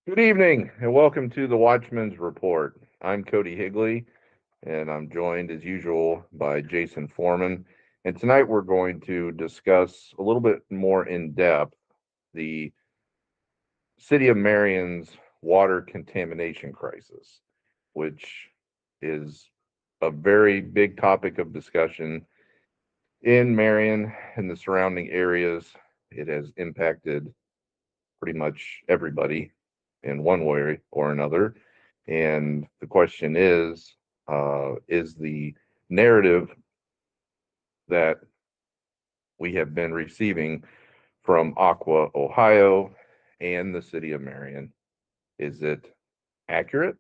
Good evening and welcome to the Watchmen's Report. I'm Cody Higley and I'm joined as usual by Jason Foreman. And tonight we're going to discuss a little bit more in depth the city of Marion's water contamination crisis, which is a very big topic of discussion in Marion and the surrounding areas. It has impacted pretty much everybody in one way or another. And the question is the narrative that we have been receiving from Aqua, Ohio, and the city of Marion, is it accurate?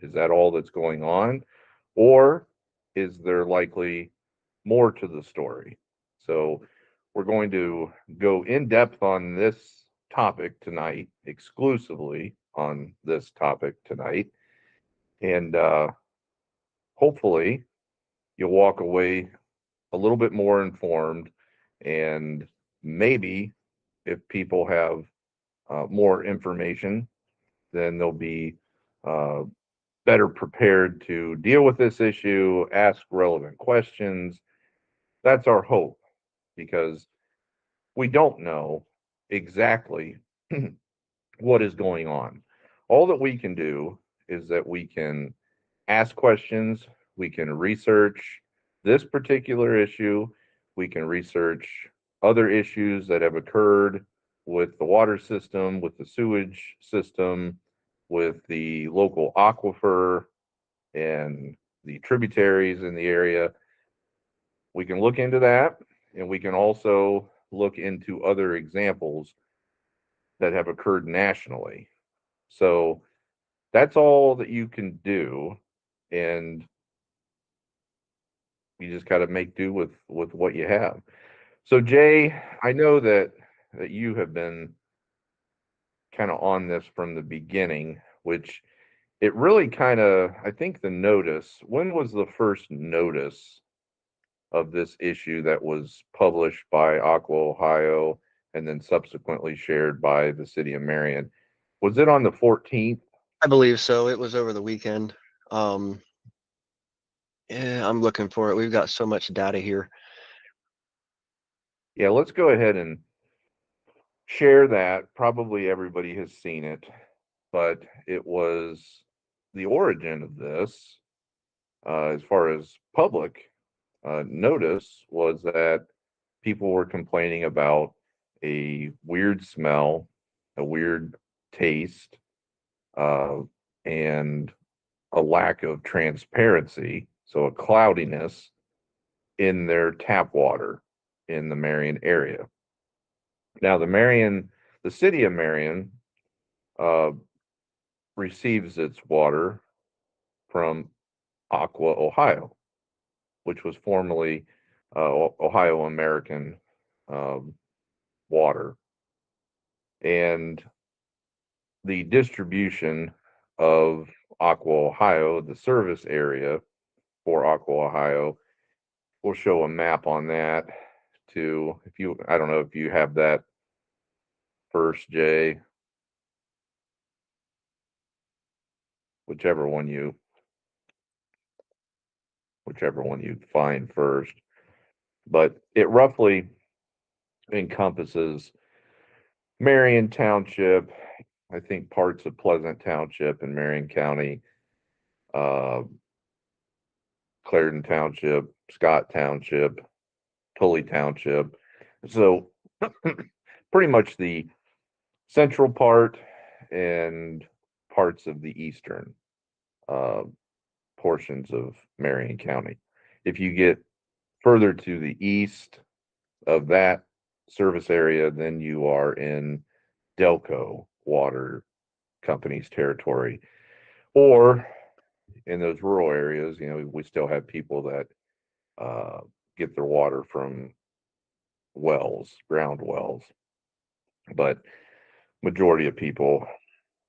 Is that all that's going on? Or is there likely more to the story? So we're going to go in depth on this topic tonight, exclusively on this topic tonight. And hopefully you'll walk away a little bit more informed. And maybe if people have more information, then they'll be uh, better prepared to deal with this issue, ask relevant questions. That's our hope because we don't know exactly what is going on. All that we can do is that we can ask questions, we can research this particular issue, we can research other issues that have occurred with the water system, with the sewage system, with the local aquifer and the tributaries in the area. We can look into that and we can also look into other examples that have occurred nationally. So that's all that you can do. And you just got to make do with what you have. So Jay, I know that you have been kind of on this from the beginning, which it really kind of, I think the notice, when was the first notice of this issue that was published by Aqua Ohio and then subsequently shared by the city of Marion? Was it on the 14th? I believe so. It was over the weekend. Um, yeah, I'm looking for it. We've got so much data here. Yeah, let's go ahead and share that. Probably everybody has seen it, but it was the origin of this, as far as public notice, was that people were complaining about a weird smell, a weird taste, uh, and a lack of transparency, so a cloudiness in their tap water in the Marion area. Now, the city of Marion uh, receives its water from Aqua, Ohio, which was formerly Ohio American um, Water. And the distribution of Aqua, Ohio, the service area for Aqua, Ohio, we'll show a map on that too. If you, I don't know if you have that first, Jay, whichever one you, whichever one you find first. But it roughly encompasses Marion Township, I think parts of Pleasant Township in Marion County, uh, Clarendon Township, Scott Township, Tully Township. So pretty much the central part and parts of the eastern uh, portions of Marion County. If you get further to the east of that service area, then you are in Delco Water Company's territory. Or in those rural areas, we still have people that uh, get their water from wells, ground wells, but majority of people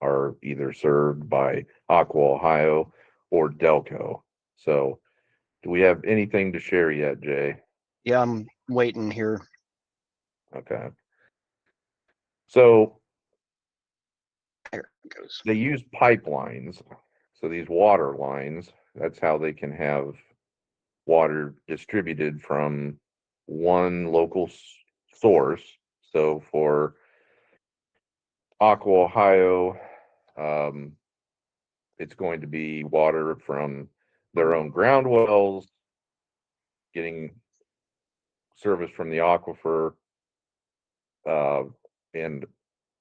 are either served by Aqua Ohio or Delco. So, do we have anything to share yet, Jay? Yeah, I'm waiting here. Okay. So, goes. they use pipelines. So these water lines, that's how they can have water distributed from one local source. So for Aqua, Ohio, um, it's going to be water from their own ground wells, getting service from the aquifer, uh, and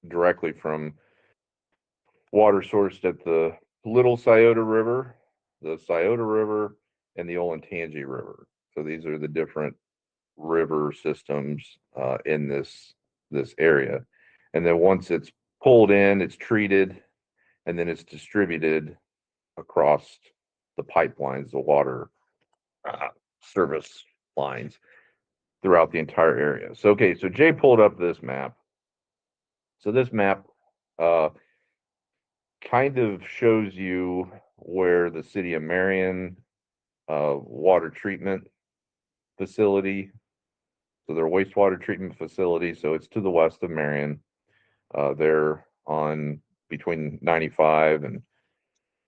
directly from water sourced at the Little Scioto River, the Scioto River, and the Olentangy River. So these are the different river systems in this area. And then once it's pulled in, it's treated, and then it's distributed across the pipelines, the water service lines throughout the entire area. So okay, so Jay pulled up this map. So this map uh, kind of shows you where the city of Marion water treatment facility, so their wastewater treatment facility. So it's to the west of Marion. They're on between 95 and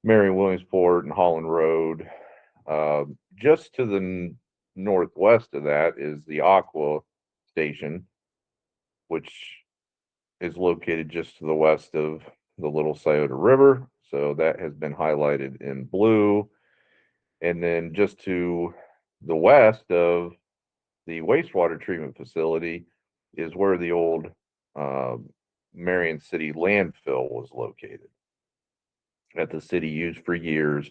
Marion Williamsport and Holland Road. Just to the northwest of that is the Aqua Station, which is located just to the west of the Little Scioto River. So that has been highlighted in blue. And then just to the west of the wastewater treatment facility is where the old uh, Marion City landfill was located, that the city used for years.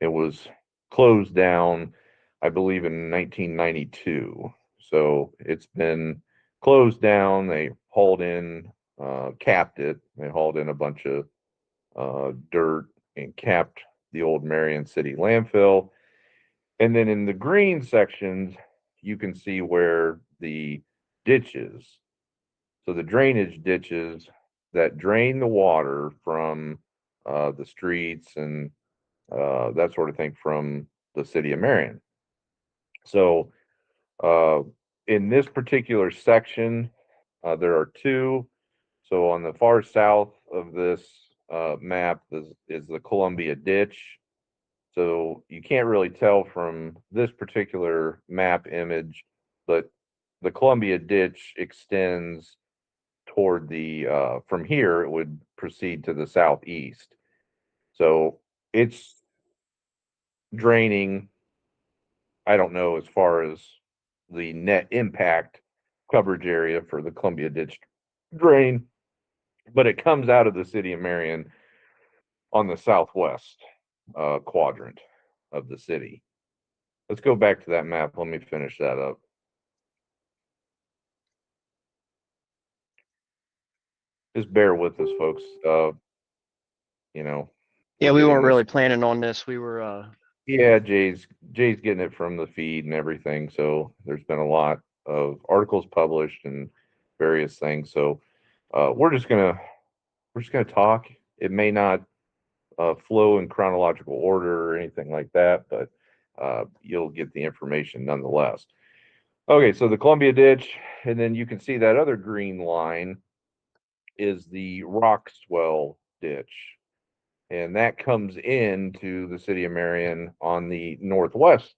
It was closed down, I believe, in 1992. So it's been closed down. They hauled in, capped it. They hauled in a bunch of dirt and capped the old Marion City landfill. And then in the green sections, you can see where the ditches, so the drainage ditches that drain the water from the streets and that sort of thing from the city of Marion. So uh, in this particular section, there are two. So on the far south of this map is the Columbia Ditch. So you can't really tell from this particular map image, but the Columbia Ditch extends toward the from here it would proceed to the southeast. So it's draining, I don't know as far as the net impact coverage area for the Columbia Ditch drain, but it comes out of the city of Marion on the southwest quadrant of the city. Let's go back to that map. Let me finish that up. Just bear with us, folks. You know, Yeah, we're we getting weren't this. really planning on this. We were Yeah, Jay's getting it from the feed and everything. So there's been a lot of articles published and various things. So we're just gonna talk. It may not flow in chronological order or anything like that, but you'll get the information nonetheless. Okay, so the Columbia Ditch, and then you can see that other green line is the rock swell ditch, and that comes into the city of Marion on the northwest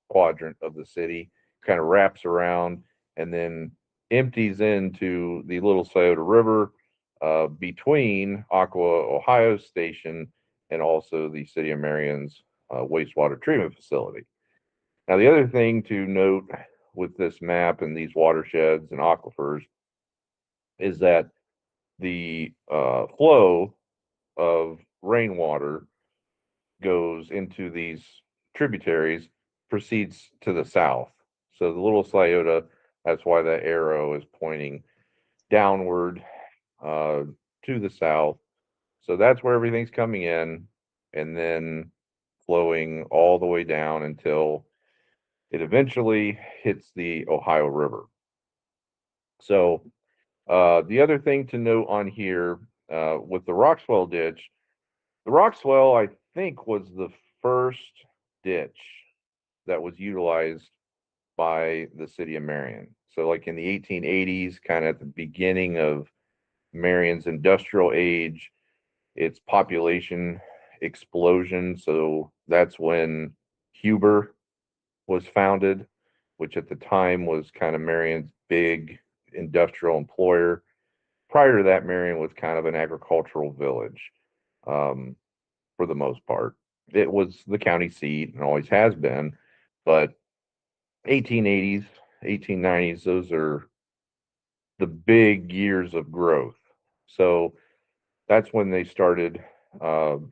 quadrant of the city, kind of wraps around and then empties into the Little Scioto River between Aqua, Ohio Station, and also the city of Marion's wastewater treatment facility. Now, the other thing to note with this map and these watersheds and aquifers is that the flow of rainwater goes into these tributaries, proceeds to the south. So the Little Scioto, that's why that arrow is pointing downward uh, to the south. So that's where everything's coming in and then flowing all the way down until it eventually hits the Ohio River. So the other thing to note on here with the Roxwell ditch, the Roxwell, I think, was the first ditch that was utilized by the city of Marion. So, like in the 1880s, kind of at the beginning of Marion's industrial age, its population explosion. So that's when Huber was founded, which at the time was kind of Marion's big industrial employer. Prior to that, Marion was kind of an agricultural village, um, for the most part. It was the county seat and always has been, but 1880s, 1890s, those are the big years of growth. So that's when they started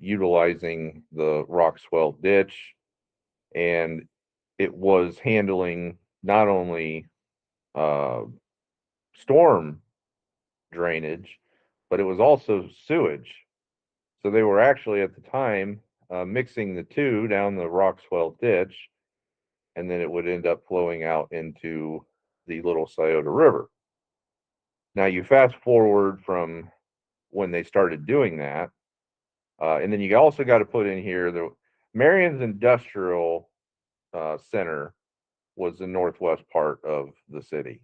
utilizing the rock swell ditch, and it was handling not only uh, storm drainage, but it was also sewage. So they were actually at the time mixing the two down the rock swell ditch, and then it would end up flowing out into the Little Scioto River. Now you fast forward from when they started doing that, and then you also got to put in here the Marion's industrial center was the northwest part of the city.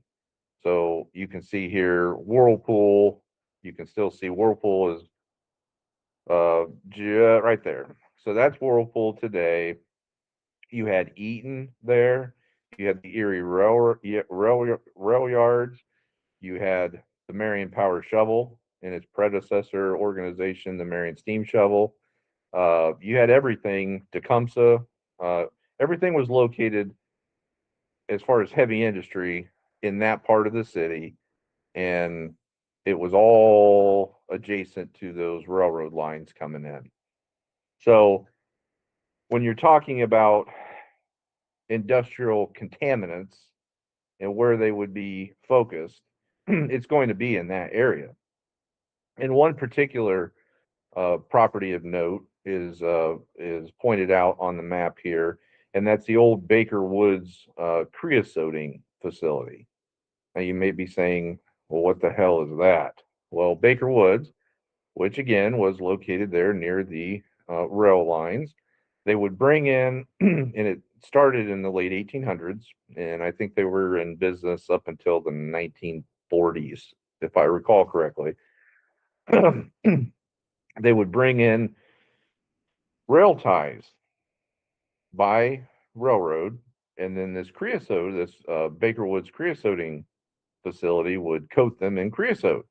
So you can see here Whirlpool. You can still see Whirlpool is right there. So that's Whirlpool today. You had Eaton there. You had the Erie rail yards. You had the Marion Power Shovel and its predecessor organization, the Marion Steam Shovel. You had everything, Tecumseh. Uh, Everything was located as far as heavy industry in that part of the city, and it was all adjacent to those railroad lines coming in. So when you're talking about industrial contaminants and where they would be focused, it's going to be in that area. And one particular property of note is pointed out on the map here, and that's the old Baker Woods creosoting facility. Now you may be saying, "Well, what the hell is that?" Well, Baker Woods, which again was located there near the rail lines, they would bring in, and it started in the late 1800s, and I think they were in business up until the 1940s, if I recall correctly. They would bring in rail ties by railroad, and then this creosote, this Baker Woods creosoting facility would coat them in creosote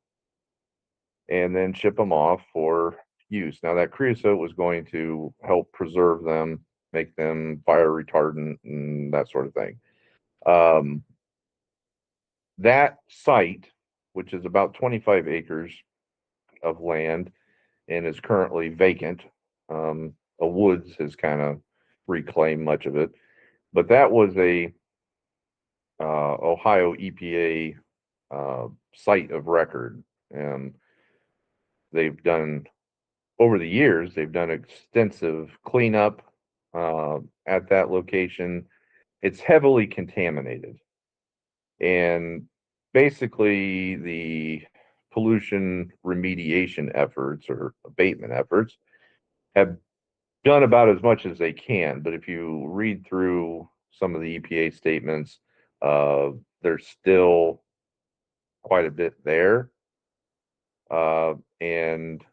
and then ship them off for use. Now, that creosote was going to help preserve them, make them fire retardant, and that sort of thing. Um, that site, which is about 25 acres of land and is currently vacant, a woods has kind of reclaimed much of it, but that was a Ohio EPA site of record. And they've done over the years, they've done extensive cleanup at that location. It's heavily contaminated, and basically the pollution remediation efforts or abatement efforts have done about as much as they can. But if you read through some of the EPA statements, there's still quite a bit there. And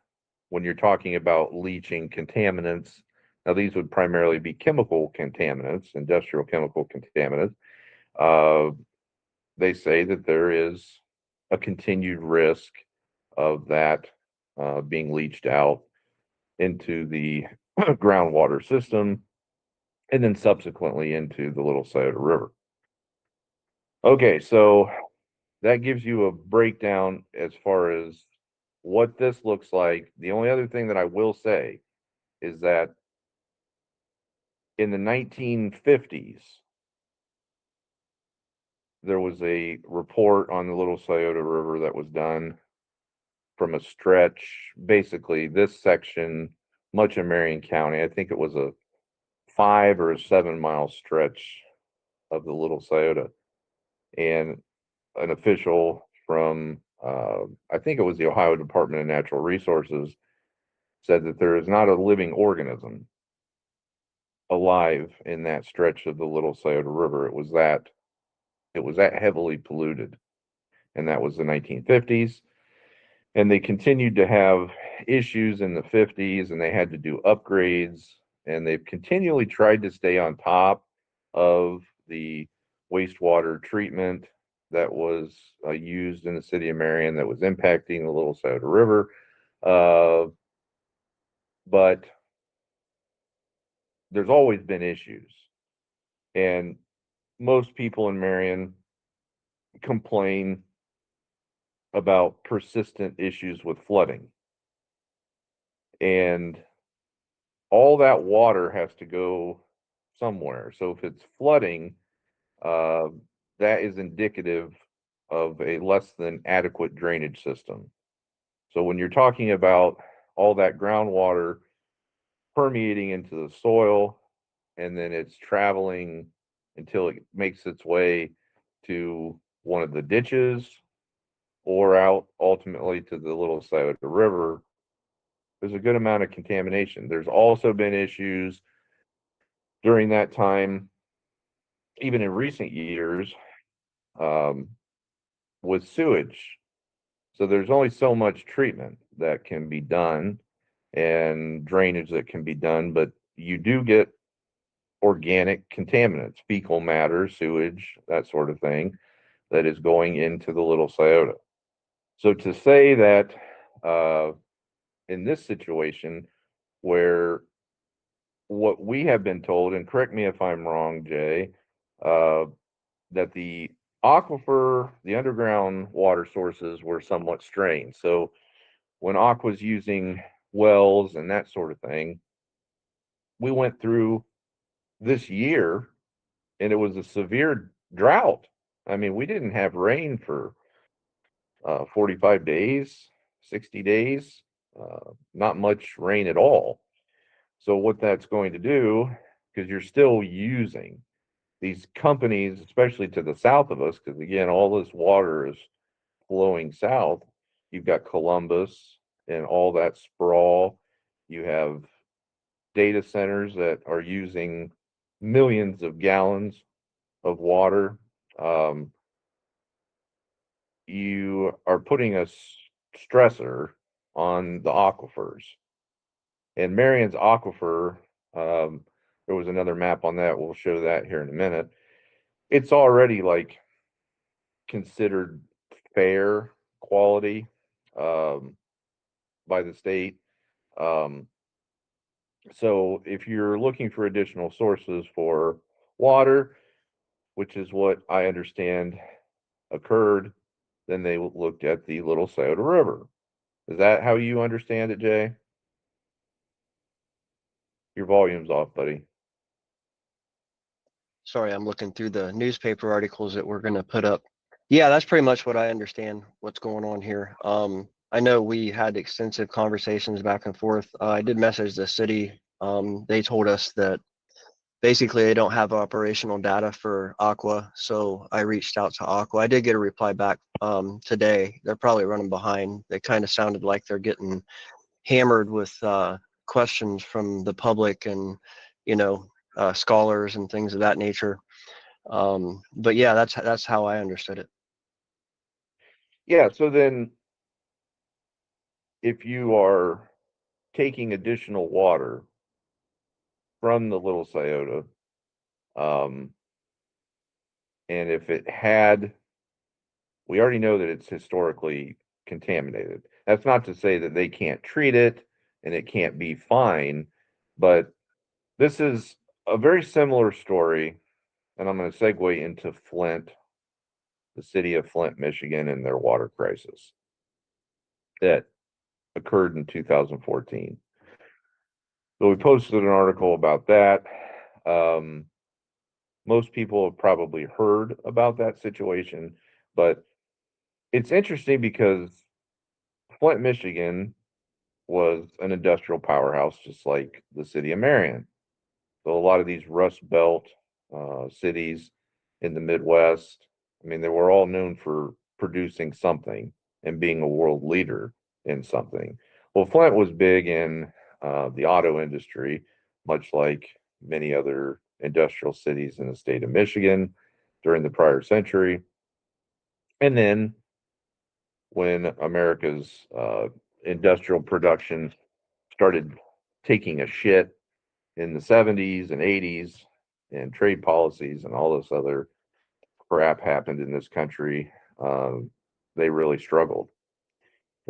when you're talking about leaching contaminants, now these would primarily be chemical contaminants, industrial chemical contaminants. Uh, they say that there is a continued risk of that being leached out into the groundwater system and then subsequently into the Little Scioto River. Okay, so that gives you a breakdown as far as what this looks like. The only other thing that I will say is that in the 1950s, there was a report on the Little Scioto River that was done from a stretch, basically this section, much of Marion County. I think it was a 5 or 7 mile stretch of the Little Scioto. And an official from, I think it was the Ohio Department of Natural Resources, said that there is not a living organism alive in that stretch of the Little Scioto River. It was that heavily polluted, and that was the 1950s. And they continued to have issues in the 50s, and they had to do upgrades, and they've continually tried to stay on top of the wastewater treatment that was used in the city of Marion that was impacting the Little Scioto River. Uh, but there's always been issues, and most people in Marion complain about persistent issues with flooding. And all that water has to go somewhere. So if it's flooding, uh, that is indicative of a less than adequate drainage system. So when you're talking about all that groundwater permeating into the soil and then it's traveling until it makes its way to one of the ditches or out ultimately to the Little Scioto River, there's a good amount of contamination. There's also been issues during that time, even in recent years, um, with sewage. So there's only so much treatment that can be done and drainage that can be done, but you do get organic contaminants, fecal matter, sewage, that sort of thing, that is going into the Little Scioto. So to say that uh, in this situation, where what we have been told, and correct me if I'm wrong, Jay, uh, that the aquifer, the underground water sources were somewhat strained. So when Aqua's using wells and that sort of thing, we went through this year and it was a severe drought. I mean, we didn't have rain for 45 days, 60 days, not much rain at all. So, what that's going to do, because you're still using these companies, especially to the south of us, because again, all this water is flowing south. You've got Columbus and all that sprawl. You have data centers that are using millions of gallons of water. Um, you are putting a stressor on the aquifers. And Marion's aquifer, um, there was another map on that. We'll show that here in a minute. It's already like considered fair quality um, by the state. Um, so if you're looking for additional sources for water, which is what I understand occurred, then they looked at the Little Scioto River. Is that how you understand it, Jay? Your volume's off, buddy. Sorry, I'm looking through the newspaper articles that we're going to put up. Yeah, that's pretty much what I understand what's going on here. I know we had extensive conversations back and forth. I did message the city. They told us that basically they don't have operational data for Aqua, so I reached out to Aqua. I did get a reply back today. They're probably running behind. They kind of sounded like they're getting hammered with questions from the public and you know scholars and things of that nature. But yeah, that's how I understood it. Yeah, so then if you are taking additional water from the Little Scioto, um, and if it had, we already know that it's historically contaminated. That's not to say that they can't treat it and it can't be fine, but this is a very similar story. And I'm going to segue into Flint, the city of Flint, Michigan, and their water crisis that occurred in 2014. So we posted an article about that. Um, most people have probably heard about that situation, but it's interesting because Flint, Michigan was an industrial powerhouse, just like the city of Marion. So a lot of these Rust Belt cities in the Midwest, I mean, they were all known for producing something and being a world leader in something. Well, Flint was big in the auto industry, much like many other industrial cities in the state of Michigan during the prior century. And then when America's industrial production started taking a shit in the 70s and 80s, and trade policies and all this other crap happened in this country. They really struggled.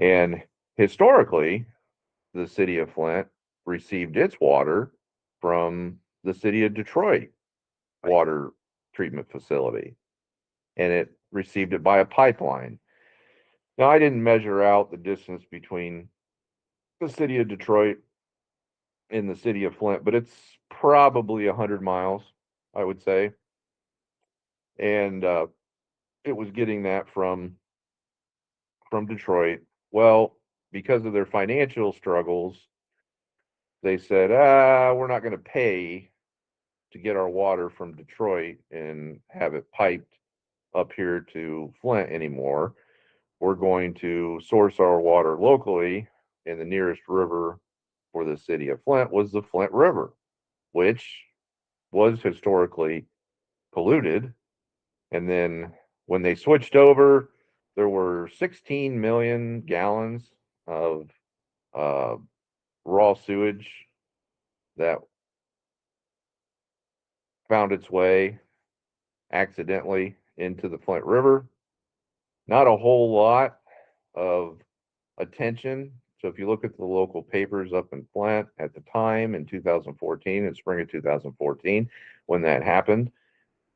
And historically, the city of Flint received its water from the city of Detroit water treatment facility, and it received it by a pipeline. Now, I didn't measure out the distance between the city of Detroit and the city of Flint, but it's probably 100 miles, I would say. And it was getting that from Detroit. Well, because of their financial struggles, they said, we're not going to pay to get our water from Detroit and have it piped up here to Flint anymore. We're going to source our water locally, and the nearest river for the city of Flint was the Flint River, which was historically polluted. And then when they switched over, there were 16 million gallons of uh, raw sewage that found its way accidentally into the Flint River. Not a whole lot of attention. So if you look at the local papers up in Flint at the time in 2014, in spring of 2014, when that happened,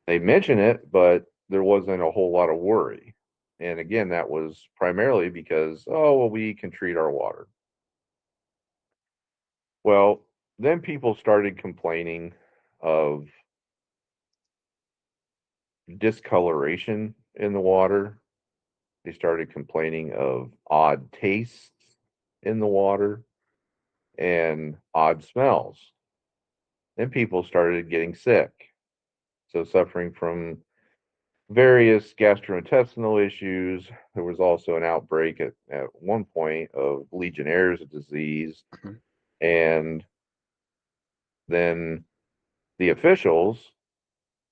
they mention it, but there wasn't a whole lot of worry. And again, that was primarily because, oh, well, we can treat our water. Well, then people started complaining of discoloration in the water. They started complaining of odd tastes in the water and odd smells. Then people started getting sick. So, suffering from various gastrointestinal issues. There was also an outbreak at one point of Legionnaire's disease. Mhm. And then the officials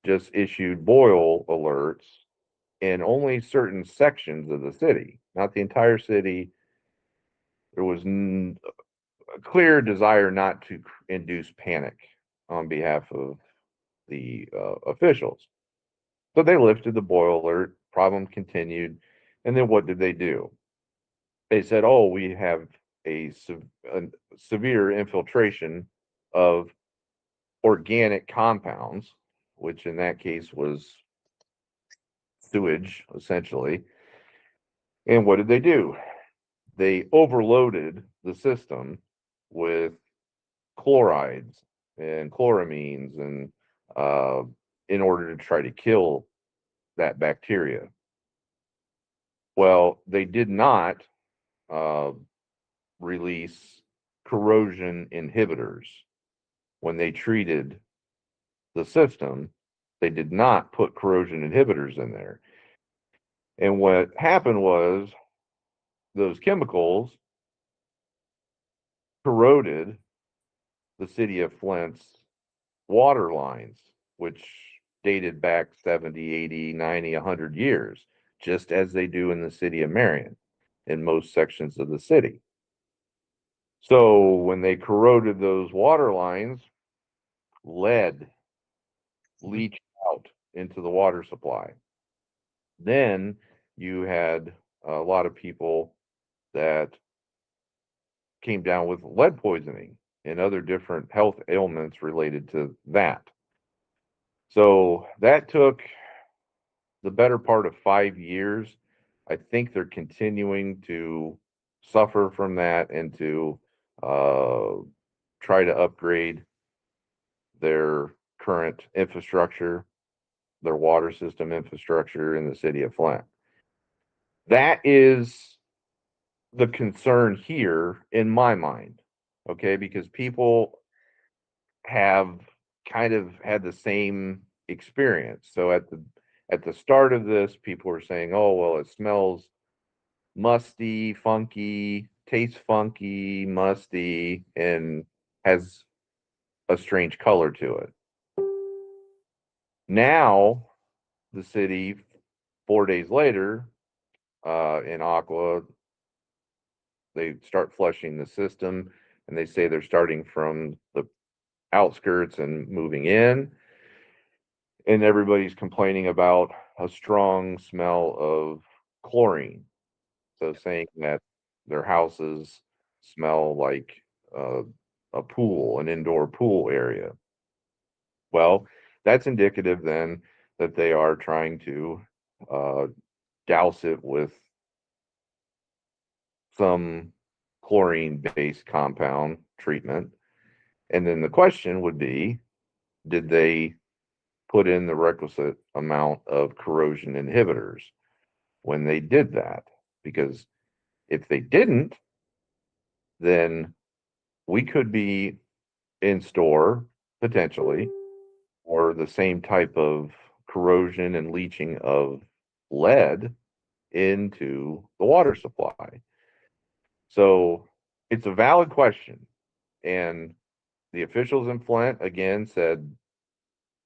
just issued boil alerts in only certain sections of the city, not the entire city. There was a clear desire not to induce panic on behalf of the officials. So they lifted the boil alert, problem continued. And then what did they do? They said, oh, we have a severe infiltration of organic compounds, which in that case was sewage, essentially. And what did they do? They overloaded the system with chlorides and chloramines and uh, in order to try to kill that bacteria. Well, they did not uh, release corrosion inhibitors when they treated the system. They did not put corrosion inhibitors in there. And what happened was those chemicals corroded the city of Flint's water lines, which dated back 70, 80, 90, 100 years, just as they do in the city of Marion in most sections of the city. So when they corroded those water lines, lead leached out into the water supply. Then you had a lot of people that came down with lead poisoning and other different health ailments related to that. So that took the better part of 5 years. I think they're continuing to suffer from that and to uh, try to upgrade their current infrastructure, their water system infrastructure in the city of Flint. That is the concern here in my mind, okay? Because people have kind of had the same experience. So at the start of this, people were saying, "Oh, well, it smells musty, funky, tastes funky, musty, and has a strange color to it." Now, the city 4 days later in Aqua, they start flushing the system, and they say they're starting from the outskirts and moving in, and everybody's complaining about a strong smell of chlorine. So saying that their houses smell like uh, a pool, an indoor pool area. Well, that's indicative then that they are trying to uh, douse it with some chlorine-based compound treatment. And then the question would be, did they put in the requisite amount of corrosion inhibitors when they did that? Because if they didn't, then we could be in store potentially or the same type of corrosion and leaching of lead into the water supply. So it's a valid question. And the officials in Flint again said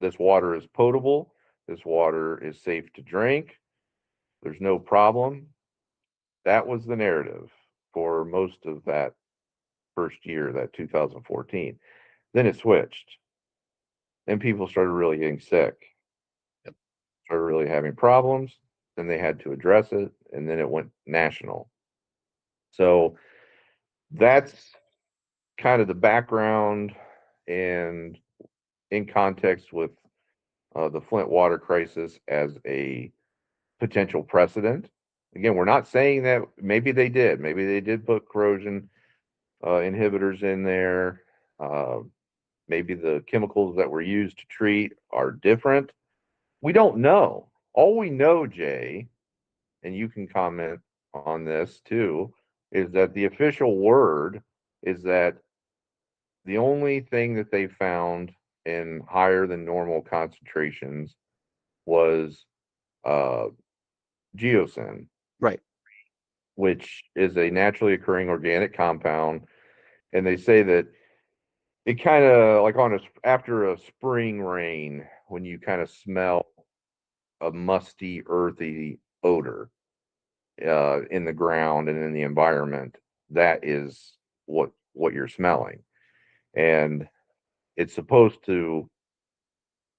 this water is potable, this water is safe to drink, there's no problem. That was the narrative for most of that first year, that 2014. Then it switched. Then people started really getting sick, started really having problems. Then they had to address it, and then it went national. So that's kind of the background and in context with the Flint water crisis as a potential precedent. Again, we're not saying that maybe they did. Maybe they did put corrosion inhibitors in there. Uh, maybe the chemicals that were used to treat are different. We don't know. All we know, Jay, and you can comment on this too, is that the official word is that the only thing that they found in higher than normal concentrations was uh, geosin, Right. which is a naturally occurring organic compound. And they say that it kind of like after a spring rain, when you kind of smell a musty, earthy odor in the ground and in the environment, that is what you're smelling. And it's supposed to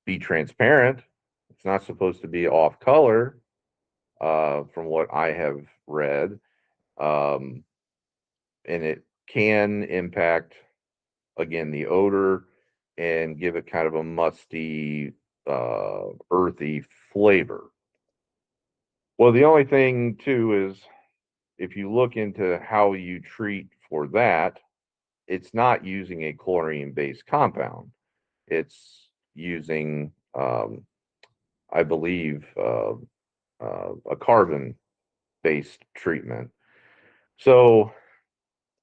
be transparent. It's not supposed to be off color, from what I have read. Um, and it can impact, again, the odor and give it kind of a musty, earthy flavor. Well, the only thing, too, is if you look into how you treat for that, it's not using a chlorine based compound. It's using, I believe, a carbon based treatment. So,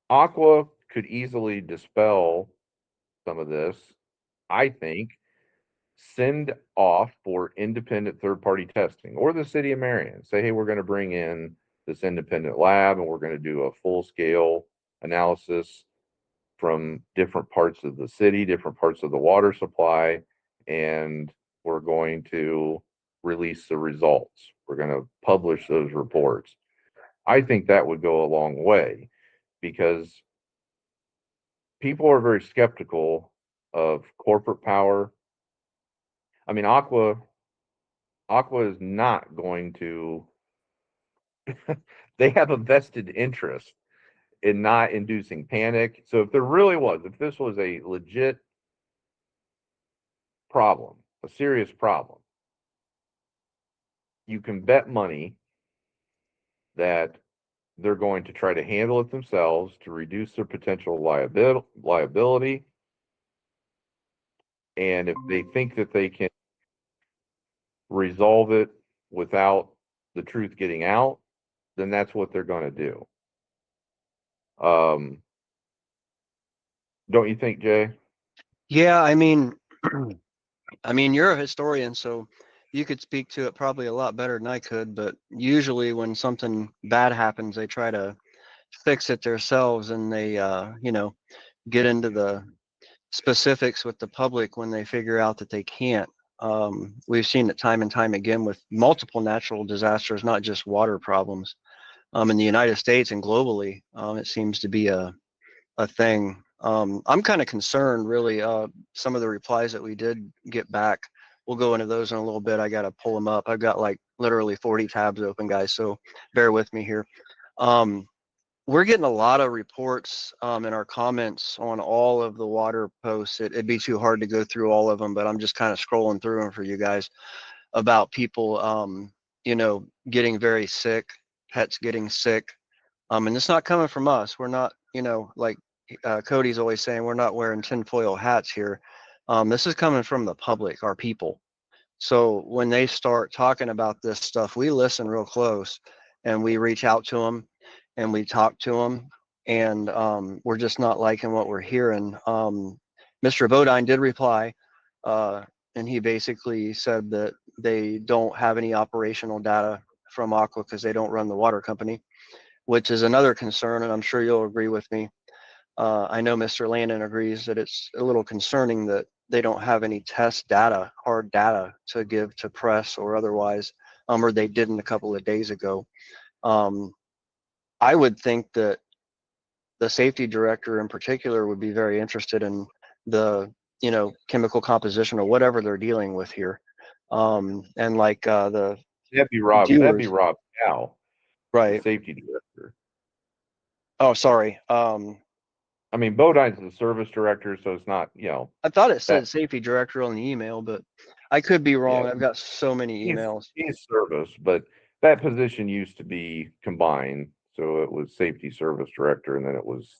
Aqua could easily dispel some of this, I think, send off for independent third party testing, or the city of Marion. Say, hey, we're going to bring in this independent lab and we're going to do a full scale analysis from different parts of the city, different parts of the water supply, and we're going to release the results. We're going to publish those reports. I think that would go a long way because people are very skeptical of corporate power. I mean, Aqua is not going to, they have a vested interest in not inducing panic. So if there really was, if this was a legit problem, a serious problem, you can bet money that they're going to try to handle it themselves to reduce their potential liability. And if they think that they can resolve it without the truth getting out, then that's what they're going to do. Don't you think, Jay? Yeah, I mean, you're a historian, so you could speak to it probably a lot better than I could, but usually when something bad happens, they try to fix it themselves and they, get into the specifics with the public when they figure out that they can't. We've seen it time and time again with multiple natural disasters, not just water problems. in the United States and globally. It seems to be a thing. I'm kind of concerned, really. Some of the replies that we did get back, we'll go into those in a little bit. I got to pull them up. I've got like literally 40 tabs open, guys, so bear with me here. We're getting a lot of reports in our comments on all of the water posts. It'd be too hard to go through all of them, but I'm just kind of scrolling through them for you guys about people, getting very sick, pets getting sick. And it's not coming from us. We're not, like Cody's always saying, we're not wearing tinfoil hats here. This is coming from the public, our people. So when they start talking about this stuff, we listen real close and we reach out to them and we talk to them. And we're just not liking what we're hearing. Mr. Bodine did reply, and he basically said that they don't have any operational data from Aqua because they don't run the water company, which is another concern, and I'm sure you'll agree with me. I know Mr. Landon agrees that it's a little concerning that they don't have any test data, hard data to give to press or otherwise, or they didn't a couple of days ago. I would think that the safety director in particular would be very interested in the, chemical composition or whatever they're dealing with here. And like the That'd be Rob. That'd be viewers, Rob Cow, the right? safety director. Oh, sorry. I mean, Bodine's the service director, so it's not, I thought it said that. safety director on the email, but I could be Yeah, wrong. I've got so many he's emails. he's service, but that position used to be combined, so it was safety service director, and then it was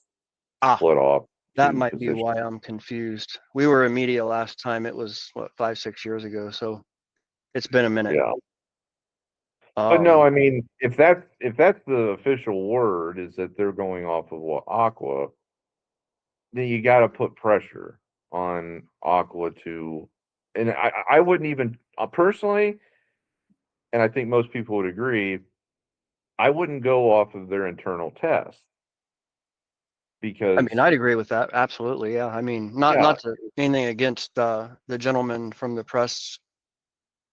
Ah, split off that two might be positions. why I'm confused. We were in media last time. It was what, 5, 6 years ago. So it's been a minute. Yeah. But no, Um, I mean, if that's the official word is that they're going off of what Aqua, then you got to put pressure on Aqua to, and I wouldn't even personally, and I think most people would agree, I wouldn't go off of their internal tests I because mean, I'd agree with that. Absolutely. Yeah. I mean, yeah, not to anything against the gentleman from the press,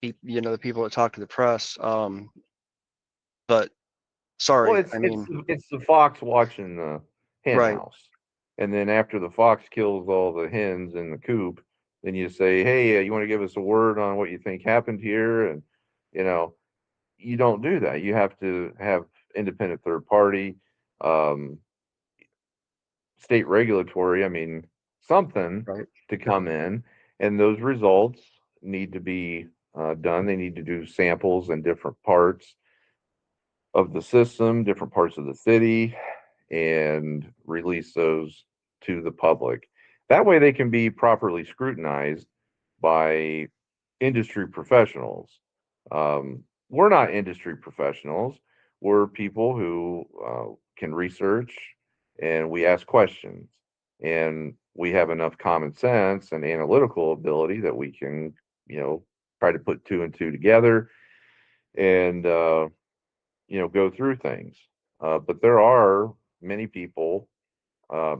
the people that talk to the press. But well, sorry. it's I it's mean, it's the fox watching the hen right. house, and then after the fox kills all the hens in the coop, then you say, "Hey, you want to give us a word on what you think happened here?" And you know, you don't do that. You have to have independent third party, um, state regulatory. I mean, something Right. to come in, and those results need to be done. They need to do samples in different parts of the system, different parts of the city, and release those to the public. That way, they can be properly scrutinized by industry professionals. We're not industry professionals. We're people who can research and we ask questions. And we have enough common sense and analytical ability that we can, you know, try to put two and two together and, go through things. But there are many people uh,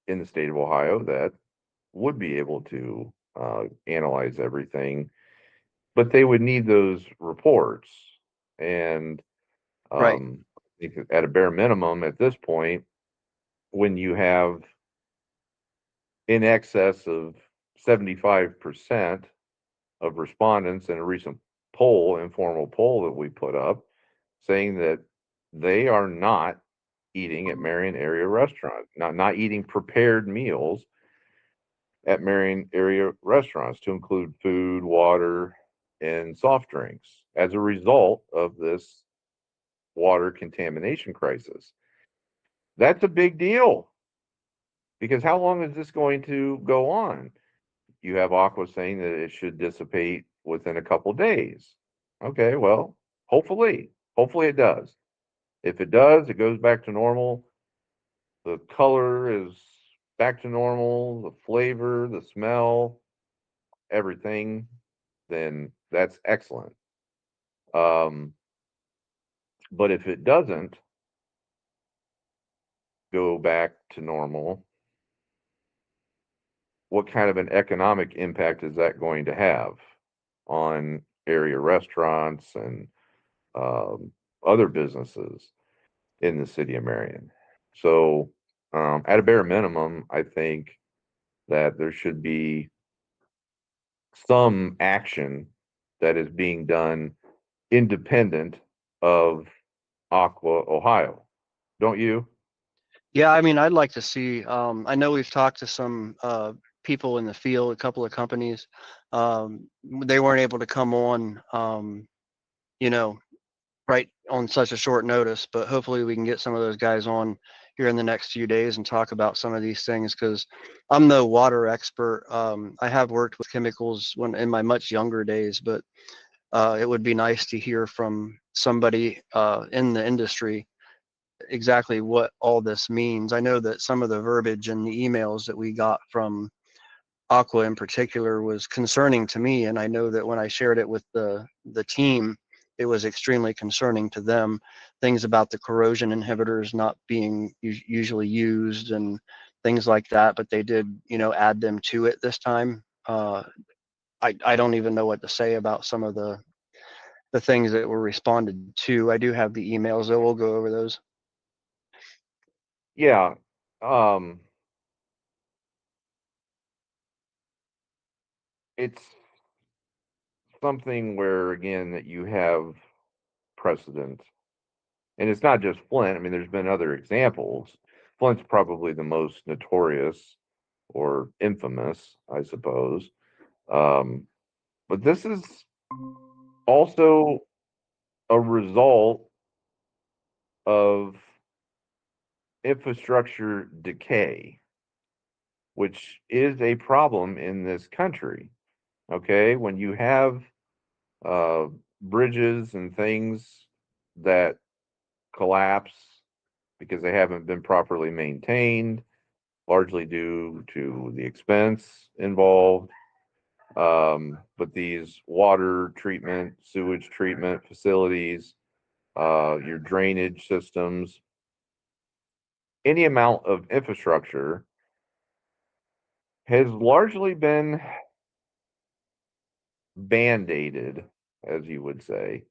in the state of Ohio that would be able to analyze everything, but they would need those reports. And Right. I think at a bare minimum, at this point, when you have in excess of 75% of respondents in a recent poll, informal poll that we put up, saying that they are not eating at Marion area restaurants, not eating prepared meals at Marion area restaurants to include food, water, and soft drinks as a result of this water contamination crisis. That's a big deal because how long is this going to go on? You have Aqua saying that it should dissipate within a couple days. Okay, well, hopefully it does. If it does, it goes back to normal. The color is back to normal, the flavor, the smell, everything, then that's excellent. Um, but if it doesn't go back to normal, what kind of an economic impact is that going to have on area restaurants and um, other businesses? in the city of Marion. So, at a bare minimum, I think that there should be some action that is being done independent of Aqua, Ohio. Don't you? Yeah, I mean, I'd like to see, I know we've talked to some people in the field, a couple of companies. They weren't able to come on, you know, right on such a short notice, but hopefully we can get some of those guys on here in the next few days and talk about some of these things, because I'm no water expert. I have worked with chemicals when in my much younger days, but it would be nice to hear from somebody in the industry exactly what all this means. I know that some of the verbiage in the emails that we got from Aqua in particular was concerning to me, and I know that when I shared it with the team, it was extremely concerning to them. Things about the corrosion inhibitors not being usually used and things like that, but they did, add them to it this time. I don't even know what to say about some of the things that were responded to. I do have the emails, so we'll go over those. Yeah. Um, it's something where, again, that you have precedent. And it's not just Flint. I mean, there's been other examples. Flint's probably the most notorious or infamous, I suppose. Um, but this is also a result of infrastructure decay, which is a problem in this country. Okay. When you have uh, bridges and things that collapse because they haven't been properly maintained, largely due to the expense involved. But these water treatment, sewage treatment facilities, your drainage systems, any amount of infrastructure has largely been band aided, as you would say,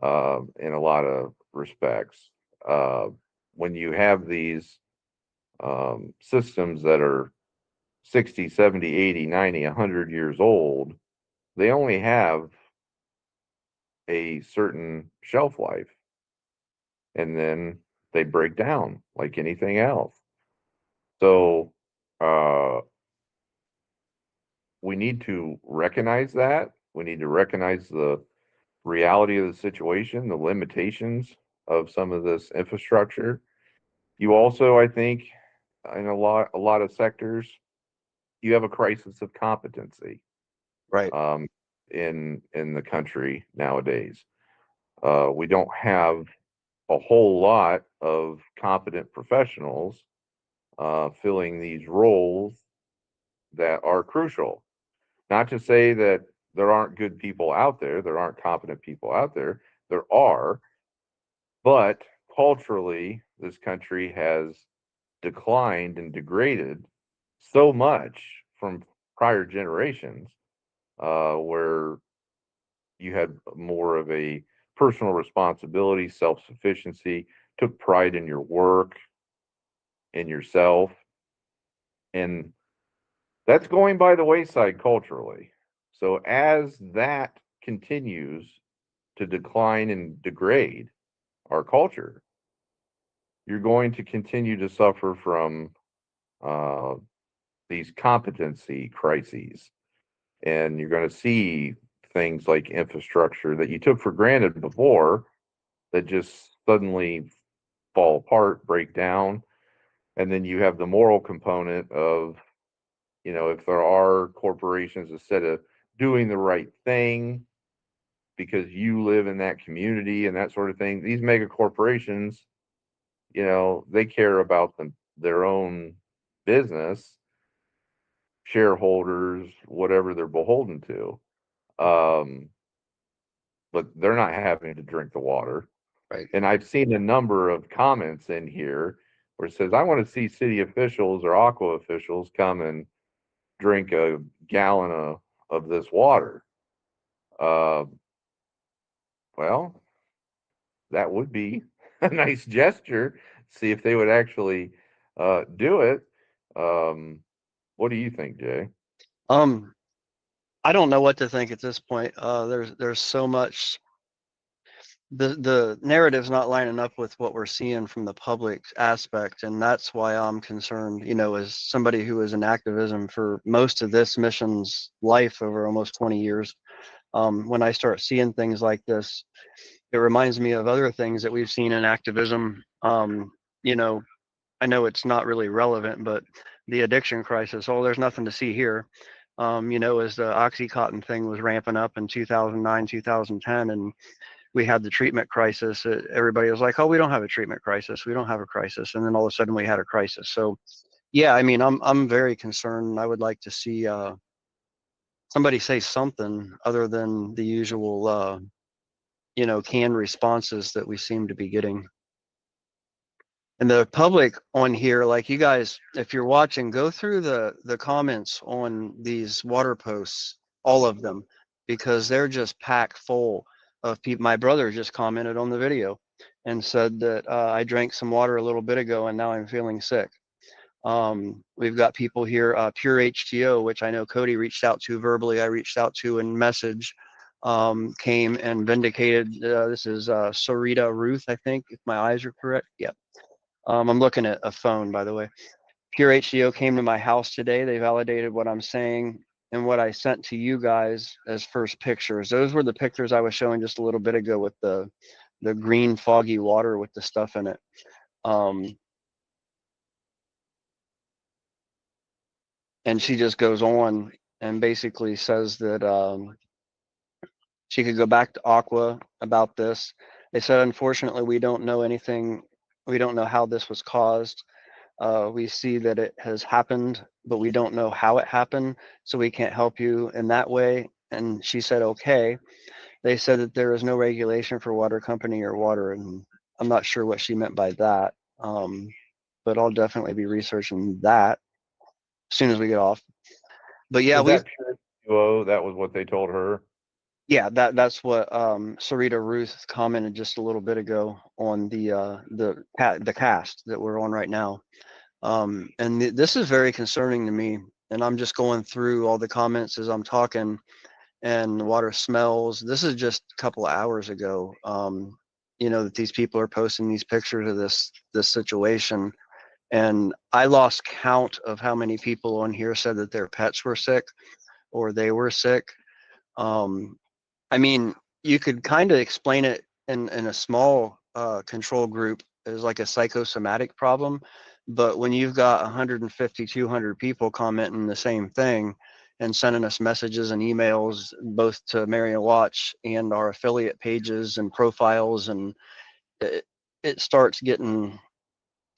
in a lot of respects. Uh, when you have these systems that are 60, 70, 80, 90, 100 years old, they only have a certain shelf life and then they break down like anything else. So uh, we need to recognize that. We need to recognize the reality of the situation, the limitations of some of this infrastructure. You also, I think, in a lot of sectors, you have a crisis of competency Right. um, in the country nowadays. We don't have a whole lot of competent professionals filling these roles that are crucial. Not to say that there aren't good people out there, there aren't competent people out there. There are, but culturally, this country has declined and degraded so much from prior generations, where you had more of a personal responsibility, self sufficiency, took pride in your work, in yourself. And that's going by the wayside culturally. So as that continues to decline and degrade our culture, you're going to continue to suffer from uh, these competency crises. And you're going to see things like infrastructure that you took for granted before that just suddenly fall apart, break down. And then you have the moral component of, if there are corporations, instead of doing the right thing because you live in that community and that sort of thing, these mega corporations, they care about their own business, shareholders, whatever they're beholden to. Um, but they're not having to drink the water. Right. And I've seen a number of comments in here where it says, I want to see city officials or aqua officials come and drink a gallon of this water. Uh, well, that would be a nice gesture, see if they would actually do it. Um, what do you think, Jay? Um, I don't know what to think at this point. There's so much. The narrative's not lining up with what we're seeing from the public aspect, and that's why I'm concerned. As somebody who was in activism for most of this mission's life over almost 20 years, when I start seeing things like this, it reminds me of other things that we've seen in activism. You know, I know it's not really relevant, but the addiction crisis. Oh, there's nothing to see here. As the OxyContin thing was ramping up in 2009, 2010, and we had the treatment crisis, everybody was like, "Oh, we don't have a treatment crisis. We don't have a crisis." And then all of a sudden, we had a crisis. So, yeah, I mean, I'm very concerned. I would like to see somebody say something other than the usual, canned responses that we seem to be getting. And the public on here, like you guys, if you're watching, go through the comments on these water posts, all of them, because they're just packed full of people. My brother just commented on the video and said that I drank some water a little bit ago and now I'm feeling sick. We've got people here, Pure HTO, which I know Cody reached out to verbally. I reached out to in message, came and vindicated. This is Sarita Ruth, I think, if my eyes are correct. Yeah. I'm looking at a phone, by the way. Pure HCO came to my house today. They validated what I'm saying and what I sent to you guys as first pictures. Those were the pictures I was showing just a little bit ago with the green foggy water with the stuff in it. And she just goes on and basically says that she could go back to Aqua about this. They said, unfortunately, we don't know anything. We don't know how this was caused. We see that it has happened, but we don't know how it happened, so we can't help you in that way. And she said, okay. They said that there is no regulation for water company or water, and I'm not sure what she meant by that. But I'll definitely be researching that as soon as we get off. But yeah, Was that pure duo? That was what they told her. that's what Sarita Ruth commented just a little bit ago on the cast that we're on right now. And this is very concerning to me. And I'm just going through all the comments as I'm talking, and the water smells. This is just a couple of hours ago. That these people are posting these pictures of this situation, and I lost count of how many people on here said that their pets were sick or they were sick. Um, I mean, you could kind of explain it in a small control group as like a psychosomatic problem. But when you've got 150, 200 people commenting the same thing and sending us messages and emails, both to Marion Watch and our affiliate pages and profiles, and it starts getting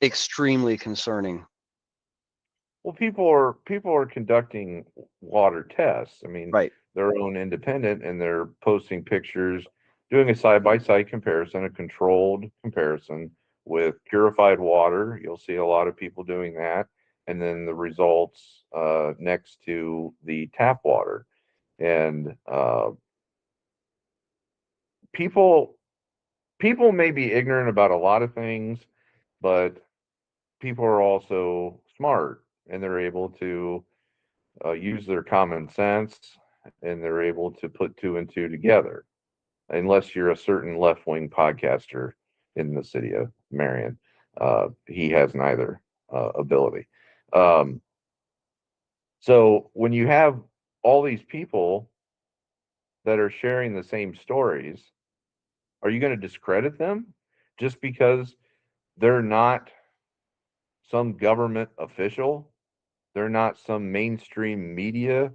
extremely concerning. Well, people are conducting water tests. I mean, Right. their own independent, and they're posting pictures, doing a side by side comparison, a controlled comparison with purified water. You'll see a lot of people doing that, and then the results next to the tap water. And people people may be ignorant about a lot of things, but people are also smart, and they're able to use their common sense, and they're able to put two and two together. Unless you're a certain left wing podcaster in the city of Marion, he has neither ability. Um, so when you have all these people that are sharing the same stories, are you going to discredit them just because they're not some government official? They're not some mainstream media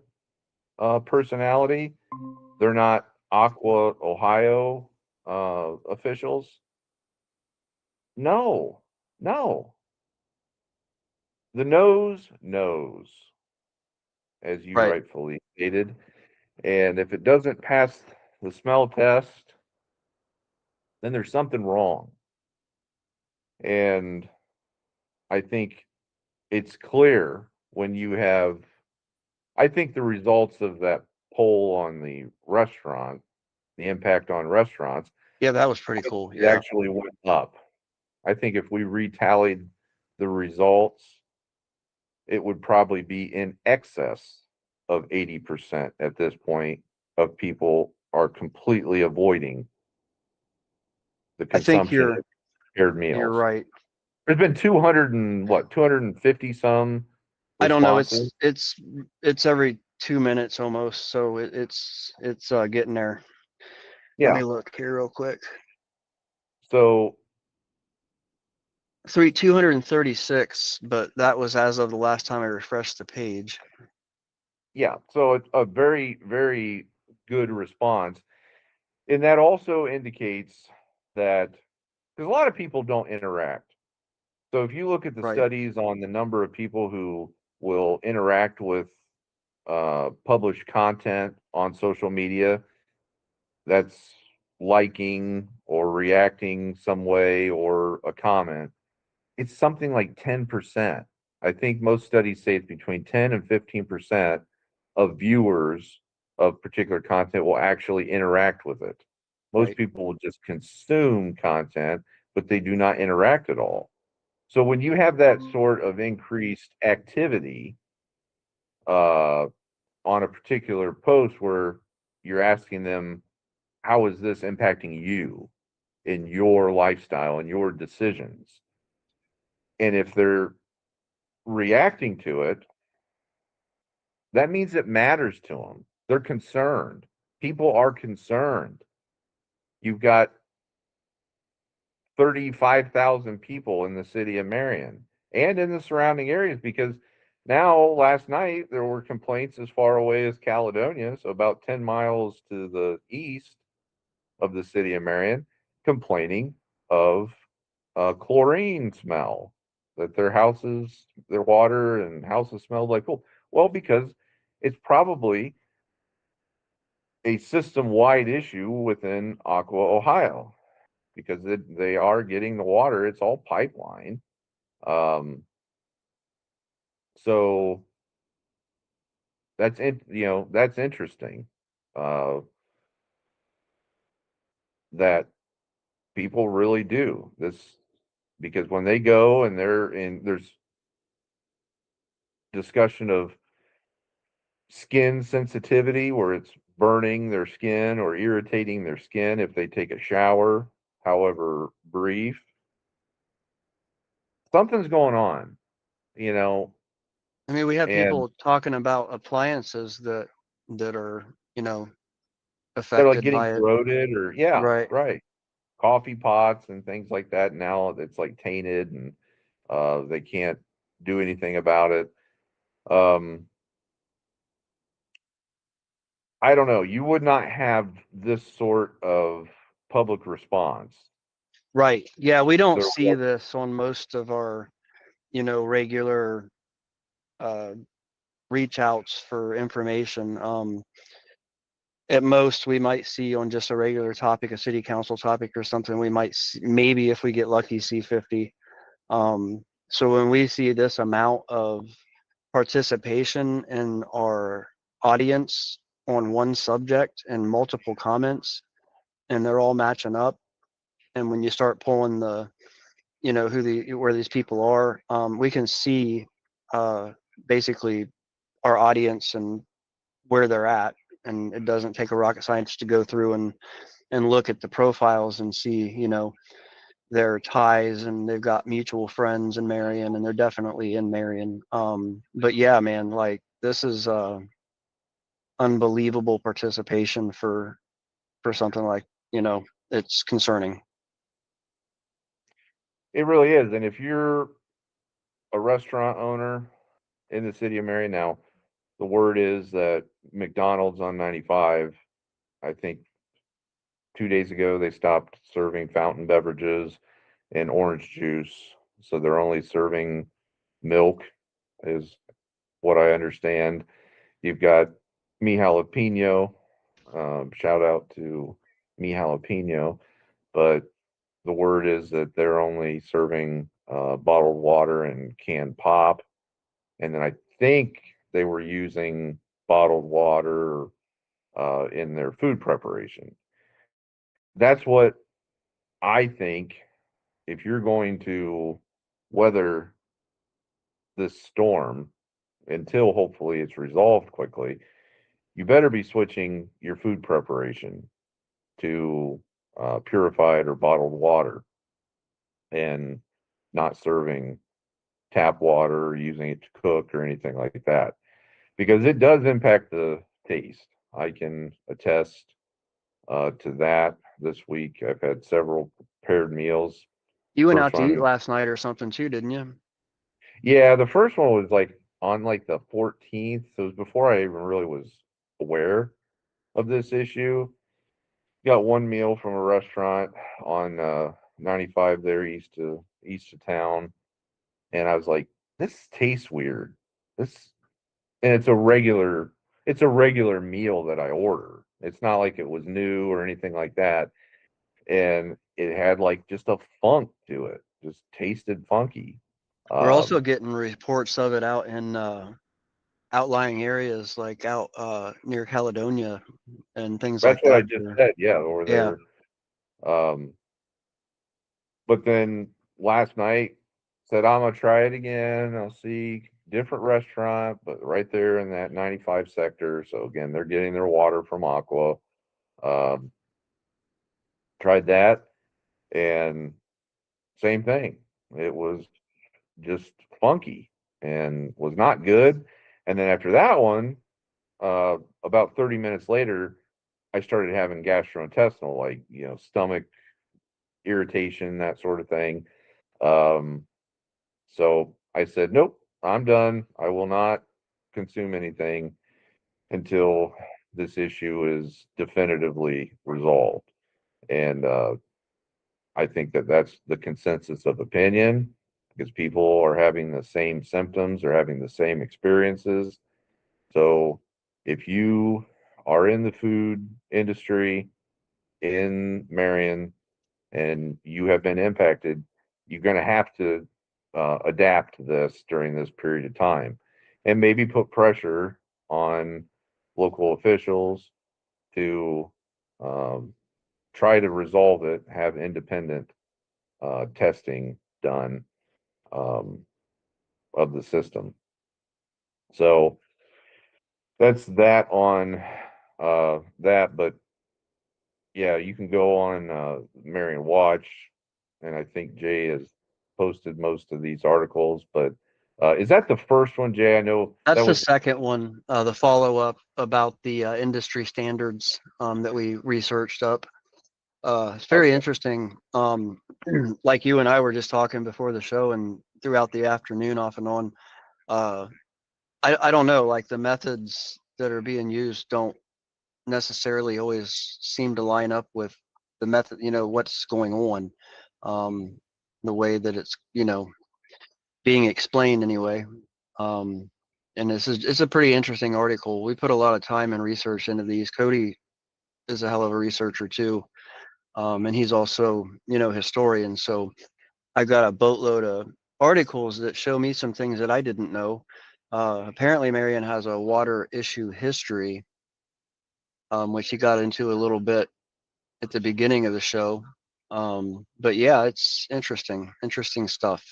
personality. They're not Aqua Ohio officials. No, no. The nose knows, as you Right. rightfully stated. And if it doesn't pass the smell test, then there's something wrong. And I think it's clear when you have, I think the results of that poll on the restaurant, the impact on restaurants, Yeah, that was pretty cool. it Yeah. actually went up. I think if we retallied the results, it would probably be in excess of 80% at this point of people are completely avoiding the I think consumption of prepared you're meals. right. There's been 200 and what, 250 some I don't know. responses. It's every 2 minutes almost, so it's getting there. Let Yeah. me look here real quick. So 236, but that was as of the last time I refreshed the page. yeah, so it's a very, very good response. And that also indicates that because a lot of people don't interact. So if you look at the Right. studies on the number of people who will interact with published content on social media, that's liking or reacting some way or a comment, it's something like 10%. I think most studies say it's between 10 and 15% of viewers of particular content will actually interact with it. Most Right. people will just consume content, but they do not interact at all. So when you have that sort of increased activity uh, on a particular post where you're asking them, how is this impacting you in your lifestyle and your decisions? And if they're reacting to it, that means it matters to them. They're concerned. People are concerned. You've got 35,000 people in the city of Marion and in the surrounding areas because now, last night, there were complaints as far away as Caledonia, so about 10 miles to the east of the city of Marion, complaining of chlorine smell, that their houses, their water and houses smelled like coal. Well, because it's probably a system-wide issue within Aqua, Ohio, because they are getting the water. It's all pipeline. Um, so that's interesting. Uh, that people really do this because when they go and there's discussion of skin sensitivity where it's burning their skin or irritating their skin if they take a shower, however brief, something's going on, you know, I mean, we have and people talking about appliances that are, they're like affected getting by it. corroded or yeah, Right. right. Coffee pots and things like that now it's like tainted and they can't do anything about it. Um, I don't know. You would not have this sort of public response. Right. Yeah, we don't There see was, this on most of our, regular uh reach outs for information. At most we might see on just a regular topic, a city council topic or something, we might see, maybe if we get lucky, see 50. So when we see this amount of participation in our audience on one subject and multiple comments, and they're all matching up, and when you start pulling the, where these people are, we can see uh, basically our audience and where they're at, and it doesn't take a rocket scientist to go through and look at the profiles and see, their ties, and they've got mutual friends in Marion, and they're definitely in Marion. But yeah, man, like this is unbelievable participation for something like, it's concerning. it really is. And if you're a restaurant owner in the city of Marion now, the word is that McDonald's on 95, I think 2 days ago, they stopped serving fountain beverages and orange juice. So they're only serving milk, is what I understand. You've got Mi Jalapeno. Shout out to Mi Jalapeno. But the word is that they're only serving bottled water and canned pop. And then I think they were using bottled water in their food preparation. That's what I think if you're going to weather this storm until hopefully it's resolved quickly, you better be switching your food preparation to purified or bottled water and not serving tap water or using it to cook or anything like that because it does impact the taste. I can attest to that this week. I've had several prepared meals. You went First out to eat one, last night or something too, didn't you? yeah, the first one was like on like the 14th. So it was before I even really was aware of this issue. Got one meal from a restaurant on 95 there east of town, and I was like, this tastes weird. This and it's a regular meal that I order. It's not like it was new or anything like that. And it had like just a funk to it. Just tasted funky. We're also Um, getting reports of it out in outlying areas like out near Caledonia and things that's like what I that. just said. Yeah, over Yeah. there. Um, but then last night said I'm gonna try it again. I'll see different restaurant, but right there in that 95 sector. So again, they're getting their water from Aqua. Um, tried that and same thing. It was just funky and was not good. And then after that one, about 30 minutes later, I started having gastrointestinal, like, stomach irritation, that sort of thing. Um, so I said, nope, I'm done. I will not consume anything until this issue is definitively resolved. And I think that that's the consensus of opinion because people are having the same symptoms, are having the same experiences. So if you are in the food industry in Marion and you have been impacted, you're going to have to adapt to this during this period of time and maybe put pressure on local officials to um, try to resolve it, have independent testing done um, of the system. So that's that on that. But yeah, you can go on Marion Watch, and I think Jay has posted most of these articles. But is that the first one, Jay? I know That's that the was second one, the follow up about the industry standards that we researched up. It's very okay. interesting. Like you and I were just talking before the show and throughout the afternoon, off and on. Uh, I don't know, like the methods that are being used don't necessarily always seem to line up with the method, what's going on, um, the way that it's, being explained anyway. Um, and it's a pretty interesting article. We put a lot of time and research into these. Cody is a hell of a researcher too. And he's also, historian. So I got a boatload of articles that show me some things that I didn't know. Apparently Marion has a water issue history, which he got into a little bit at the beginning of the show. But yeah, it's interesting stuff.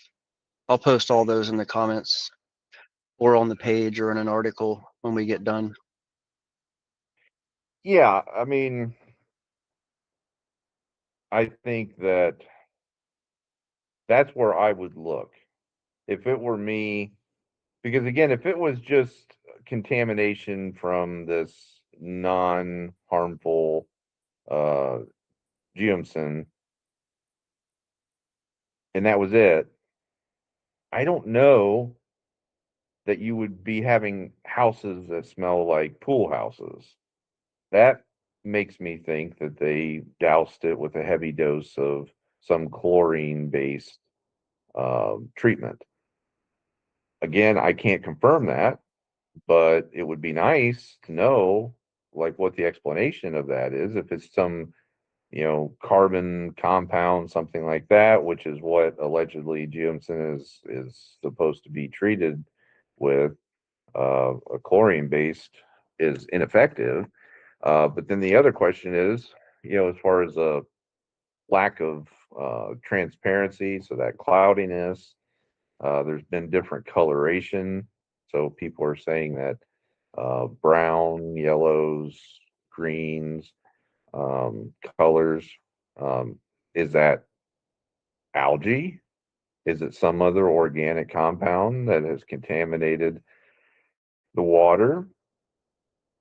I'll post all those in the comments or on the page or in an article when we get done. Yeah, I mean, I think that that's where I would look if it were me, because again, if it was just contamination from this non-harmful uh, geomsin and that was it, I don't know that you would be having houses that smell like pool houses. That makes me think that they doused it with a heavy dose of some chlorine based treatment. Again, I can't confirm that, but it would be nice to know like what the explanation of that is. If it's some, carbon compound, something like that, which is what allegedly geomsin is supposed to be treated with, a chlorine based is ineffective. But then the other question is, as far as a lack of transparency, so that cloudiness. There's been different coloration, so people are saying that brown, yellows, greens, colors. Um, is that algae? Is it some other organic compound that has contaminated the water?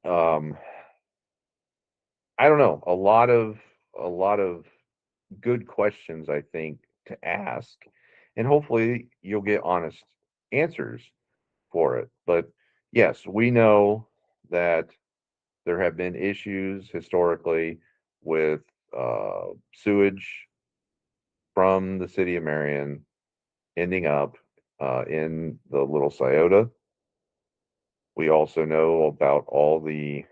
Um, I don't know. A lot of good questions, I think, to ask, and hopefully you'll get honest answers for it. But yes, we know that there have been issues historically with sewage from the city of Marion ending up in the Little Scioto. We also know about all the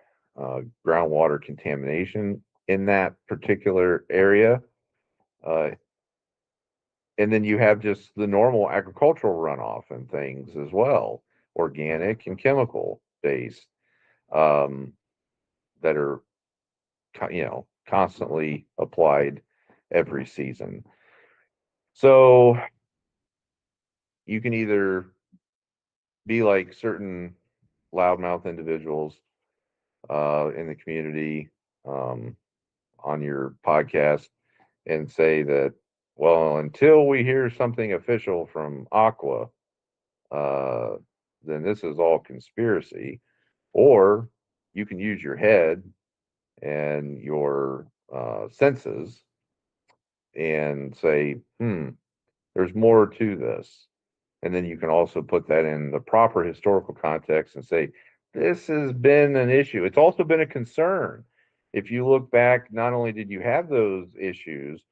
groundwater contamination in that particular area. Uh, and then you have just the normal agricultural runoff and things as well, organic and chemical based, um, that are constantly applied every season. So you can either be like certain loudmouth individuals in the community, um, on your podcast, and say that, well, until we hear something official from Aqua, uh, then this is all conspiracy. Or you can use your head and your senses and say, there's more to this. And then you can also put that in the proper historical context and say, this has been an issue. It's also been a concern. If you look back, not only did you have those issues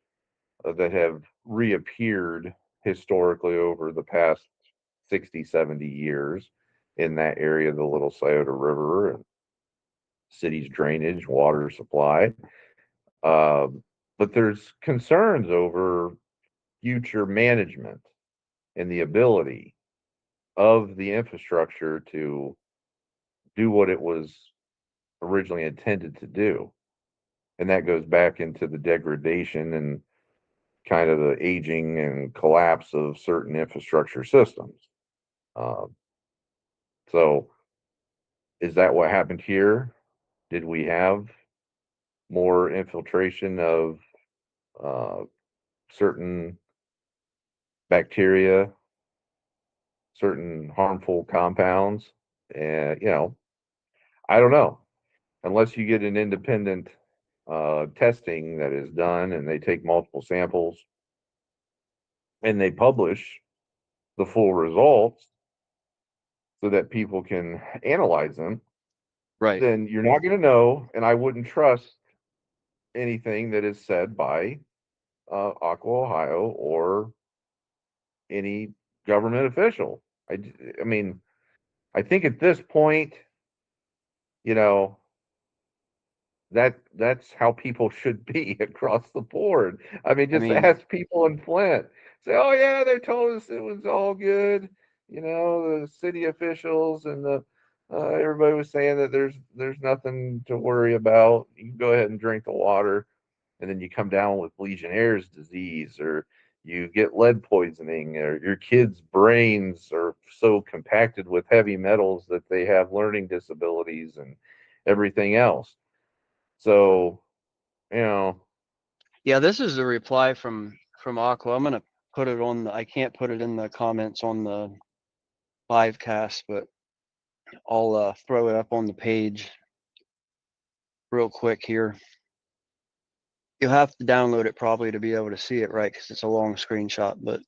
that have reappeared historically over the past 60, 70 years in that area of the Little Scioto River and city's drainage, water supply. Um, but there's concerns over future management and the ability of the infrastructure to do what it was originally intended to do. And that goes back into the degradation and kind of the aging and collapse of certain infrastructure systems. Uh, so, is that what happened here? Did we have more infiltration of uh, certain bacteria, certain harmful compounds? And, I don't know. Unless you get an independent testing that is done and they take multiple samples and they publish the full results so that people can analyze them, Right. then you're not going to know. And I wouldn't trust anything that is said by Aqua Ohio or any government official. I mean, I think at this point, you know, that's how people should be across the board. I mean, I just mean, ask people in Flint. Say, oh yeah, they told us it was all good. The city officials and the everybody was saying that there's nothing to worry about. You can go ahead and drink the water, and then you come down with Legionnaire's disease, or you get lead poisoning, or your kids' brains are so compacted with heavy metals that they have learning disabilities and everything else. So, you know, yeah, this is the reply from Aqua. I'm gonna put it on I can't put it in the comments on the live cast, but I'll throw it up on the page real quick here. You'll have to download it probably to be able to see it, right? Because it's a long screenshot, but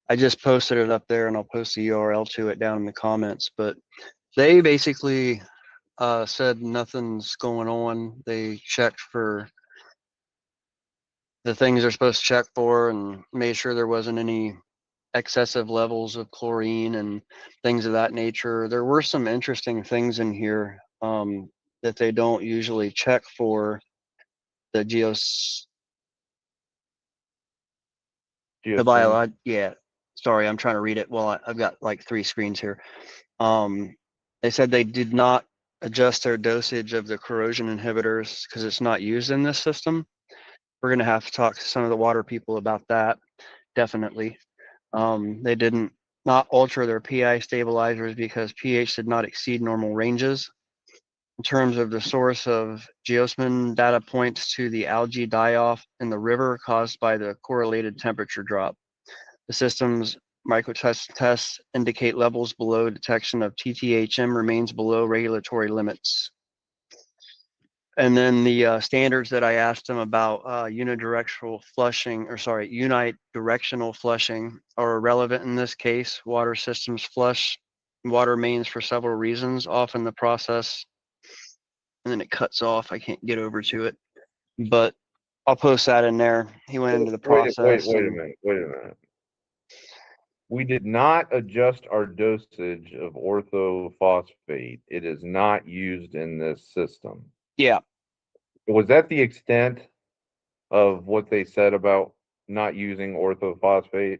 I just posted it up there and I'll post the URL to it down in the comments. But they basically said nothing's going on. They checked for the things they're supposed to check for and made sure there wasn't any excessive levels of chlorine and things of that nature. There were some interesting things in here that they don't usually check for. The geosmin. yeah. Sorry, I'm trying to read it. Well, I've got like 3 screens here. They said they did not adjust their dosage of the corrosion inhibitors because it's not used in this system. we're gonna have to talk to some of the water people about that. Definitely. They didn't not alter their PI stabilizers because pH did not exceed normal ranges. In terms of the source of geosmin, data points to the algae die-off in the river caused by the correlated temperature drop. The system's microtest tests indicate levels below detection of TTHM remains below regulatory limits. And then the standards that I asked them about unidirectional flushing are irrelevant in this case. Water systems flush water mains for several reasons. Often the process, and then it cuts off. I can't get over to it, but I'll post that in there. He went into the process Wait a and minute. Wait a minute. We did not adjust our dosage of orthophosphate. It is not used in this system. yeah, Was that the extent of what they said about not using orthophosphate?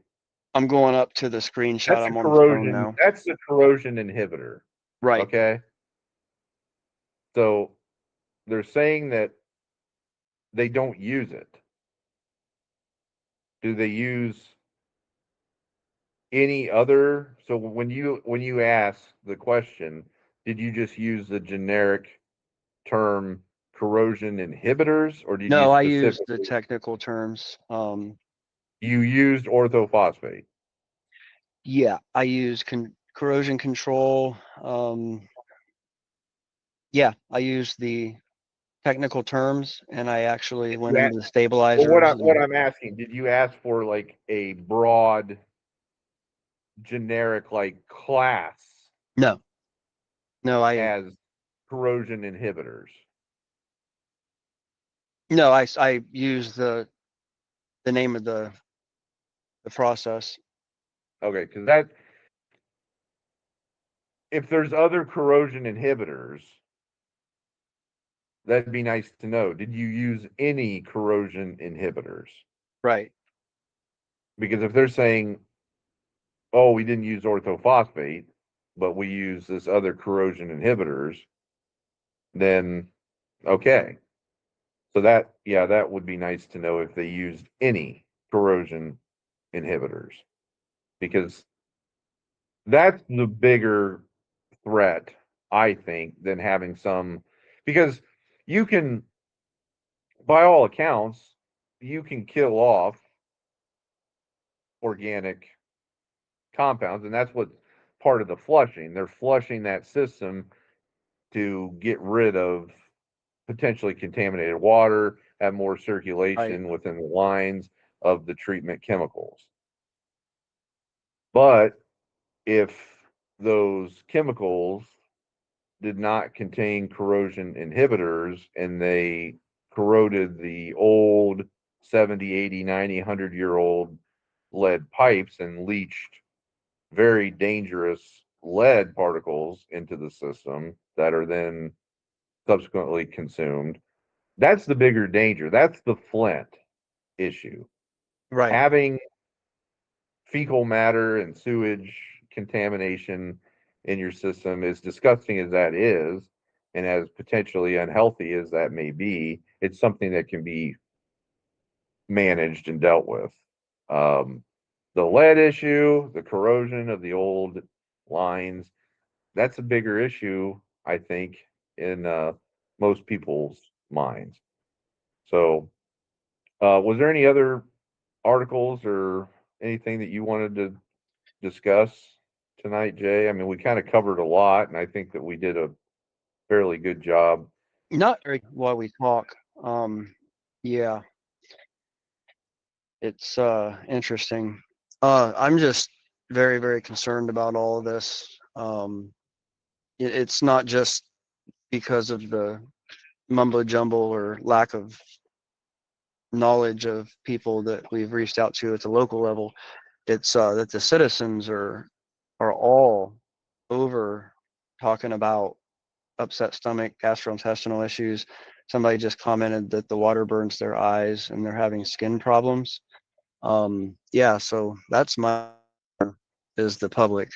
I'm going up to the screenshot. That's a I'm on the phone corrosion. now. That's the corrosion inhibitor. Right. Okay. So they're saying that they don't use it. Do they use any other? So when you ask the question, did you just use the generic term corrosion inhibitors, or did you No, I use the specifically technical terms. you used orthophosphate? Yeah, I use corrosion control. Yeah, I use the technical terms, and I actually went Yeah. into the Well, what stabilizers. I what And I'm asking, did you ask for like a broad generic like class no, no, as corrosion inhibitors? I use the name of the process. Okay, because that if there's other corrosion inhibitors, that'd be nice to know. Did you use any corrosion inhibitors? Right. Because if they're saying, oh, we didn't use orthophosphate, but we use this other corrosion inhibitors, then okay. So that, yeah, that would be nice to know if they used any corrosion inhibitors, because that's the bigger threat, I think, than having some, because you can, by all accounts, you can kill off organic compounds, and that's what part of the flushing. They're flushing that system to get rid of potentially contaminated water, have more Right. circulation within the lines of the treatment chemicals. But if those chemicals did not contain corrosion inhibitors and they corroded the old 70, 80, 90, 100-year-old lead pipes and leached very dangerous lead particles into the system that are then subsequently consumed, that's the bigger danger. That's the Flint issue. Right. Having fecal matter and sewage contamination in your system, as disgusting as that is, and as potentially unhealthy as that may be, it's something that can be managed and dealt with. Um, the lead issue, the corrosion of the old lines, that's a bigger issue, I think, in most people's minds. So, was there any other articles or anything that you wanted to discuss tonight, Jay? I mean, we kind of covered a lot, and I think that we did a fairly good job. Not very while we talk. Um, yeah, it's interesting. I'm just very, very concerned about all of this. It's not just because of the mumbo jumbo or lack of knowledge of people that we've reached out to at the local level. It's that the citizens are all over talking about upset stomach, gastrointestinal issues. Somebody just commented that the water burns their eyes and they're having skin problems. Yeah, so that's my is the public.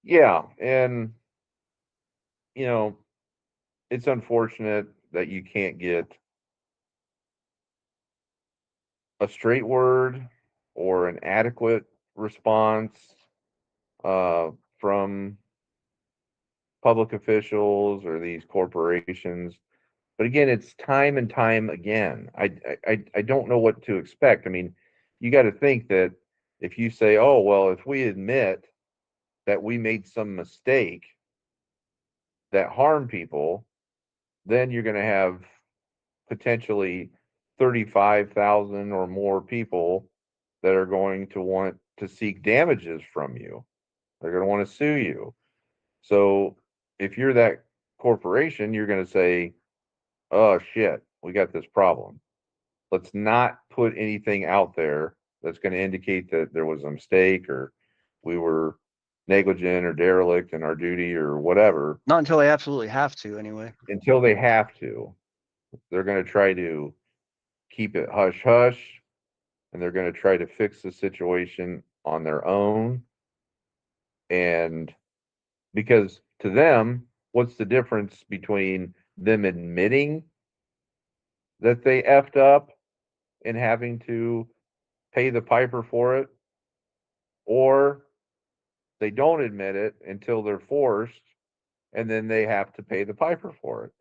Yeah, and you know, it's unfortunate that you can't get a straight word or an adequate response from public officials or these corporations. But again, it's time and time again. I don't know what to expect. I mean, you got to think that if you say, oh, well, if we admit that we made some mistake that harmed people, then you're going to have potentially 35,000 or more people that are going to want to seek damages from you. They're going to want to sue you. So if you're that corporation, you're going to say, oh shit, we got this problem. Let's not put anything out there that's going to indicate that there was a mistake or we were negligent or derelict in our duty or whatever Not until they absolutely have to, anyway. until they have to. They're going to try to keep it hush hush and they're going to try to fix the situation on their own. And because to them, what's the difference between them admitting that they effed up and having to pay the piper for it, or they don't admit it until they're forced and then they have to pay the piper for it?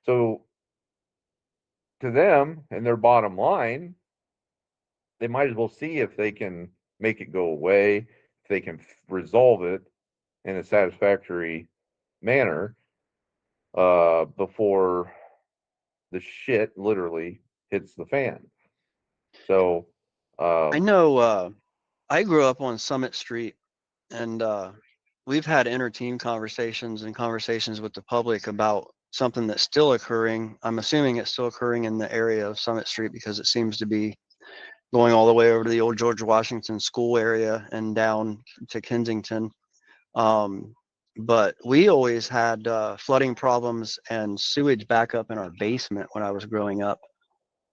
So to them and their bottom line, they might as well see if they can make it go away, if they can resolve it in a satisfactory manner before the shit literally hits the fan. So, I um, know I grew up on Summit Street, and we've had inter-team conversations and conversations with the public about something that's still occurring. I'm assuming it's still occurring in the area of Summit Street because it seems to be going all the way over to the old George Washington School area and down to Kensington. Um, but we always had flooding problems and sewage backup in our basement when I was growing up.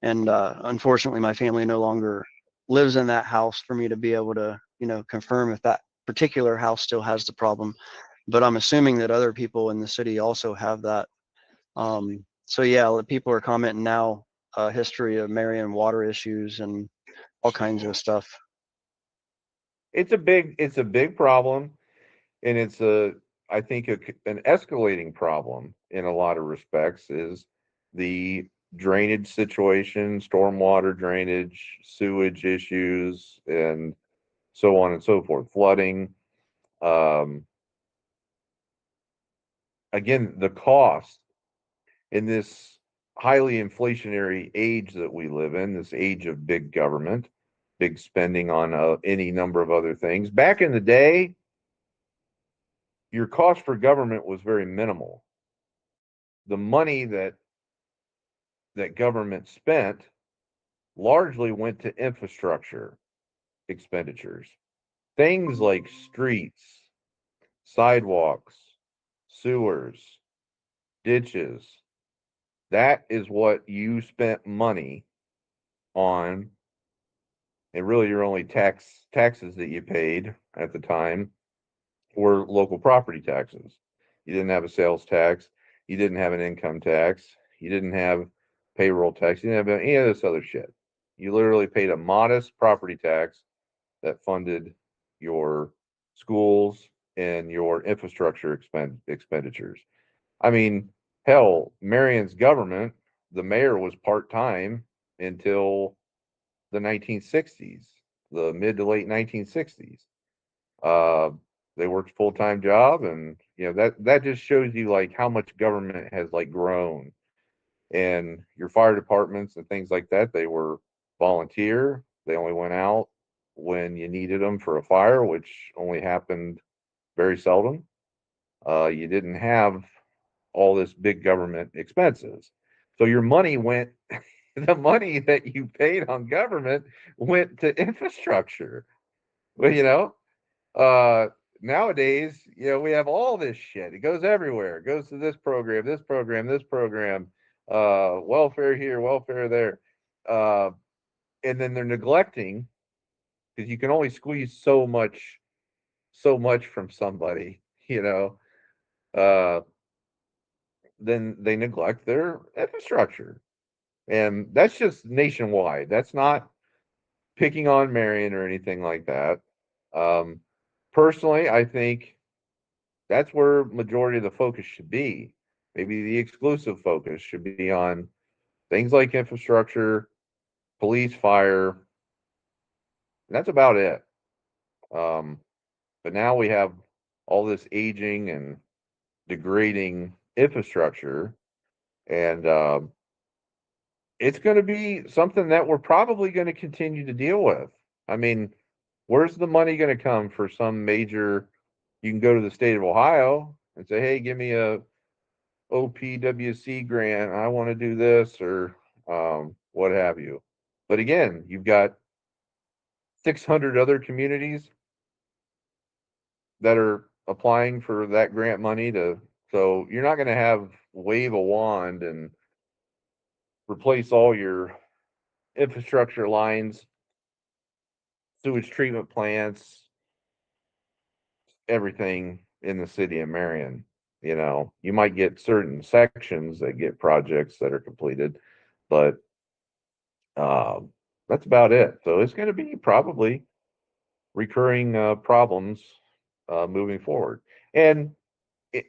And unfortunately, my family no longer lives in that house for me to be able to, confirm if that particular house still has the problem. But I'm assuming that other people in the city also have that. So yeah, people are commenting now, history of Marion water issues and all kinds of stuff. it's a big problem, and it's I think an escalating problem in a lot of respects is the drainage situation, stormwater drainage, sewage issues, and so on and so forth, flooding. Um, Again, the cost in this highly inflationary age that we live in, this age of big government, big spending on any number of other things. Back in the day, your cost for government was very minimal. The money that government spent largely went to infrastructure expenditures, things like streets, sidewalks, sewers, ditches. That is what you spent money on, and really your only taxes that you paid at the time were local property taxes. You didn't have a sales tax, you didn't have an income tax, you didn't have payroll tax, you didn't have any of this other shit. You literally paid a modest property tax that funded your schools and your infrastructure expenditures. I mean, hell, Marion's government, the mayor was part time until the 1960s, the mid to late 1960s. Uh, they worked full time job, and that just shows you like how much government has like grown. And your fire departments and things like that, they were volunteer. They only went out when you needed them for a fire, which only happened very seldom. You didn't have all this big government expenses. So your money went, the money that you paid on government went to infrastructure. Well, uh, nowadays, we have all this shit. It goes everywhere. It goes to this program, this program, this program, welfare here, welfare there. Uh, and then they're neglecting because you can only squeeze so much from somebody, uh, then they neglect their infrastructure. And that's just nationwide. That's not picking on Marion or anything like that. Um, Personally, I think that's where majority of the focus should be. Maybe the exclusive focus should be on things like infrastructure, police, fire. And that's about it. Um, but now we have all this aging and degrading infrastructure, and it's going to be something that we're probably going to continue to deal with. I mean, where's the money going to come for some major? You can go to the state of Ohio and say, "Hey, give me a OPWC grant. I want to do this," or what have you. But again, you've got 600 other communities that are applying for that grant money to. So you're not going to have wave a wand and replace all your infrastructure lines, sewage treatment plants, everything in the city of Marion. You might get certain sections that get projects that are completed, but um, that's about it. So it's going to be probably recurring problems moving forward, and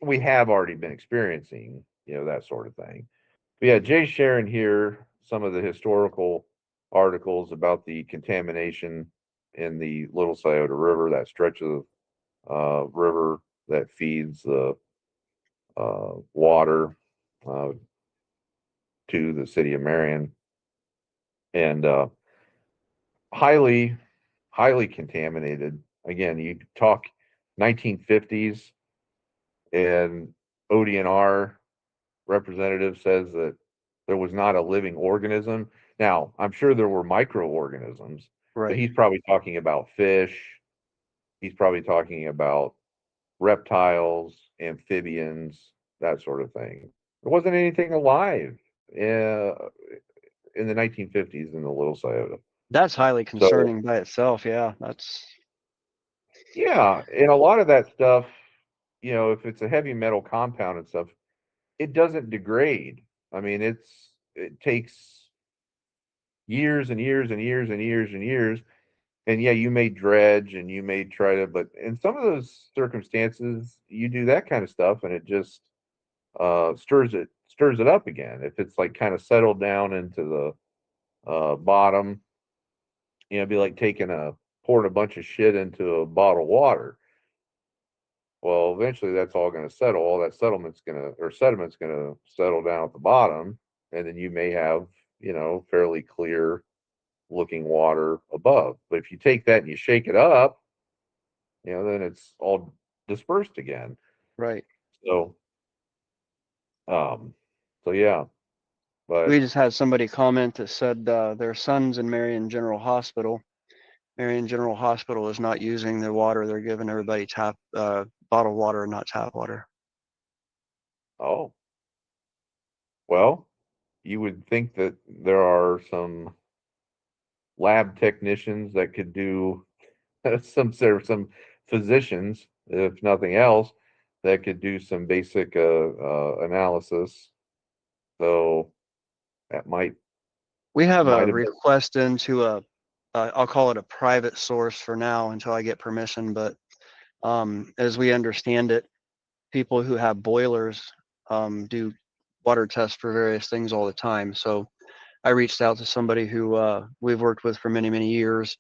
we have already been experiencing, that sort of thing. But yeah, Jay's sharing here some of the historical articles about the contamination in the Little Scioto River, that stretch of river that feeds the water uh, to the city of Marion, and highly, highly contaminated. Again, you talk 1950s, and ODNR representative says that there was not a living organism. Now, I'm sure there were microorganisms, but Right. he's probably talking about fish. He's probably talking about reptiles, amphibians, that sort of thing. There wasn't anything alive uh, in the 1950s in the Little Scioto. That's highly So, concerning by itself. Yeah, that's yeah, and a lot of that stuff, if it's a heavy metal compound and stuff, it doesn't degrade. I mean, it takes years and years and years and years and years. And yeah, you may dredge and you may try to, but in some of those circumstances, you do that kind of stuff and it just stirs it up again. If it's like kind of settled down into the bottom, it'd be like pouring a bunch of shit into a bottle of water. Well, eventually that's all going to settle. All that sediment's going to settle down at the bottom, and then you may have, fairly clear looking water above. But if you take that and you shake it up, then it's all dispersed again. right. So, um, so yeah, but We just had somebody comment that said their son's in Marion General Hospital. Marion General Hospital is not using the water. They're giving everybody bottled water and not tap water. oh, well, you would think that there are some lab technicians that could do some physicians, if nothing else, that could do some basic analysis. So that We have might a have been. request into I'll call it a private source for now until I get permission, but as we understand it, people who have boilers do water tests for various things all the time. So I reached out to somebody who we've worked with for many, many years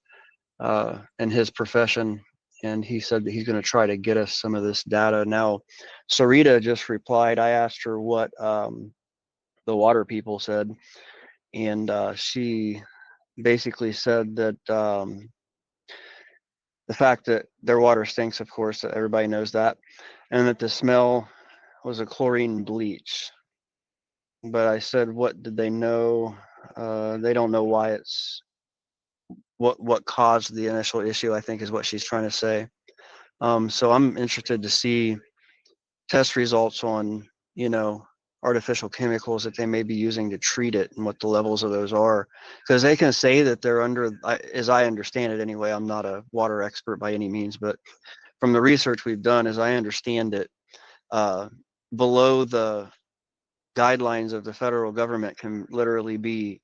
in his profession, and he said that he's going to try to get us some of this data. Now, Sarita just replied. I asked her what the water people said, and she basically said that the fact that their water stinks, of course, everybody knows that, and that the smell was a chlorine bleach. But I said, what did they know? They don't know why it's what caused the initial issue, I think is what she's trying to say. So I'm interested to see test results on, artificial chemicals that they may be using to treat it and what the levels of those are. Because they can say that they're under, as I understand it anyway, I'm not a water expert by any means, but from the research we've done, as I understand it, uh, below the guidelines of the federal government can literally be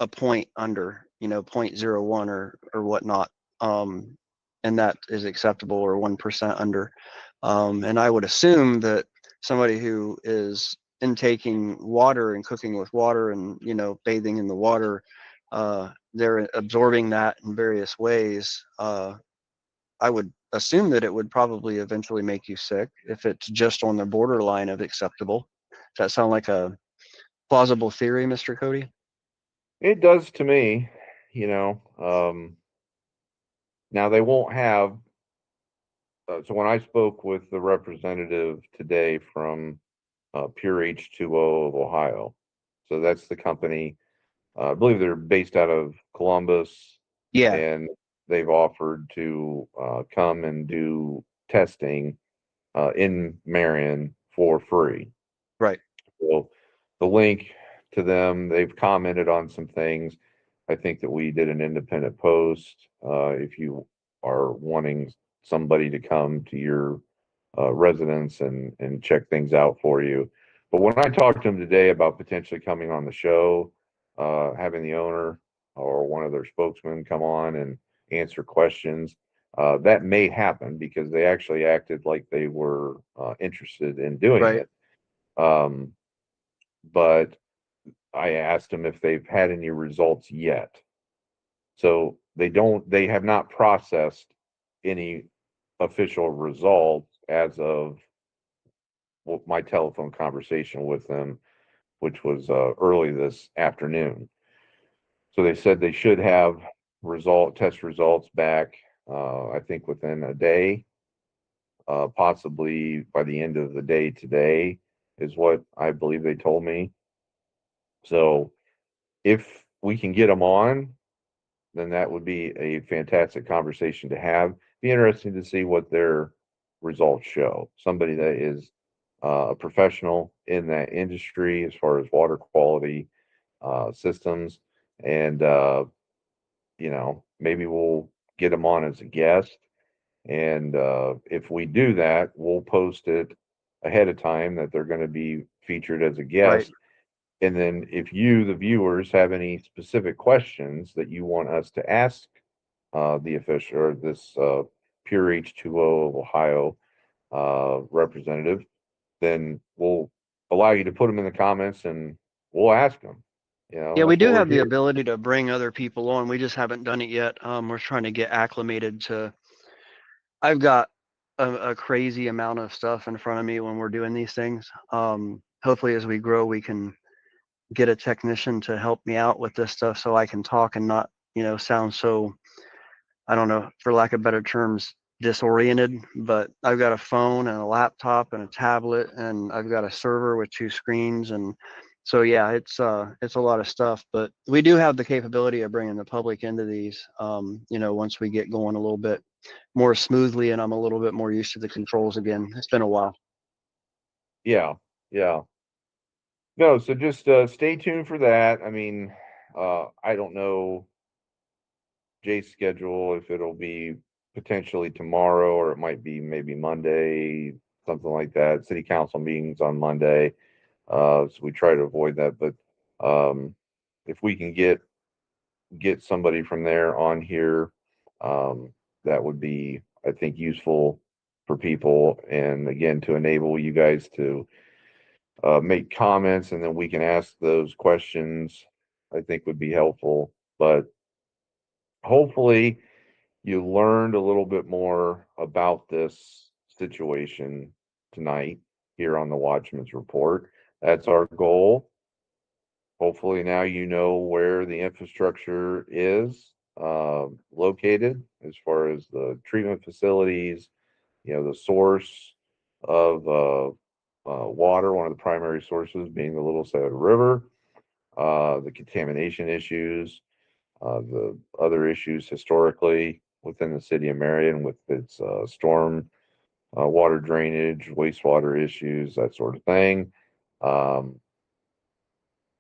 a point under. 0.01 or whatnot. And that is acceptable, or 1% under. And I would assume that somebody who is intaking water and cooking with water and, bathing in the water, they're absorbing that in various ways. I would assume that it would probably eventually make you sick if it's just on the borderline of acceptable. Does that sound like a plausible theory, Mr. Cody? It does to me, you know. Now they won't have. So when I spoke with the representative today from Pure H2O of Ohio, so that's the company. I believe they're based out of Columbus, Yeah, and they've offered to come and do testing in Marion for free. right, So the link to them, they've commented on some things. I think that we did an independent post. If you are wanting somebody to come to your residence and check things out for you. But when I talked to them today about potentially coming on the show, having the owner or one of their spokesmen come on and answer questions, that may happen because they actually acted like they were interested in doing right, it. Um, but I asked them if they've had any results yet. So they have not processed any official results as of my telephone conversation with them, which was early this afternoon. So they said they should have test results back, I think within a day, possibly by the end of the day today, is what I believe they told me. So if we can get them on, then that would be a fantastic conversation to have. Be interesting to see what their results show. Somebody that is a professional in that industry as far as water quality systems, and maybe we'll get them on as a guest. And if we do that, we'll post it ahead of time that they're going to be featured as a right. guest. And then if you, the viewers, have any specific questions that you want us to ask the official or this Pure H2O of Ohio representative, then we'll allow you to put them in the comments and we'll ask them. Yeah, we That's what do we're have the here. ability to bring other people on. We just haven't done it yet. We're trying to get acclimated to. I've got a crazy amount of stuff in front of me when we're doing these things. Hopefully, as we grow, we can get a technician to help me out with this stuff so I can talk and not, sound so, I don't know, for lack of better terms, disoriented. But I've got a phone and a laptop and a tablet, and I've got a server with 2 screens, and so yeah, it's a lot of stuff. But we do have the capability of bringing the public into these, once we get going a little bit more smoothly and I'm a little bit more used to the controls again. It's been a while. Yeah, yeah. No, so just stay tuned for that. I mean, I don't know Jay's schedule if it'll be potentially tomorrow or it might be maybe Monday, something like that. City council meetings on Monday. So we try to avoid that. But if we can get somebody from there on here, that would be, I think, useful for people. And again, to enable you guys to make comments and then we can ask those questions, I think would be helpful. But hopefully, you learned a little bit more about this situation tonight here on the Watchman's Report. That's our goal. Hopefully now you know where the infrastructure is located as far as the treatment facilities, the source of water, one of the primary sources being the Little Sayote River, the contamination issues, the other issues historically within the city of Marion with its storm water drainage, wastewater issues, that sort of thing. Um,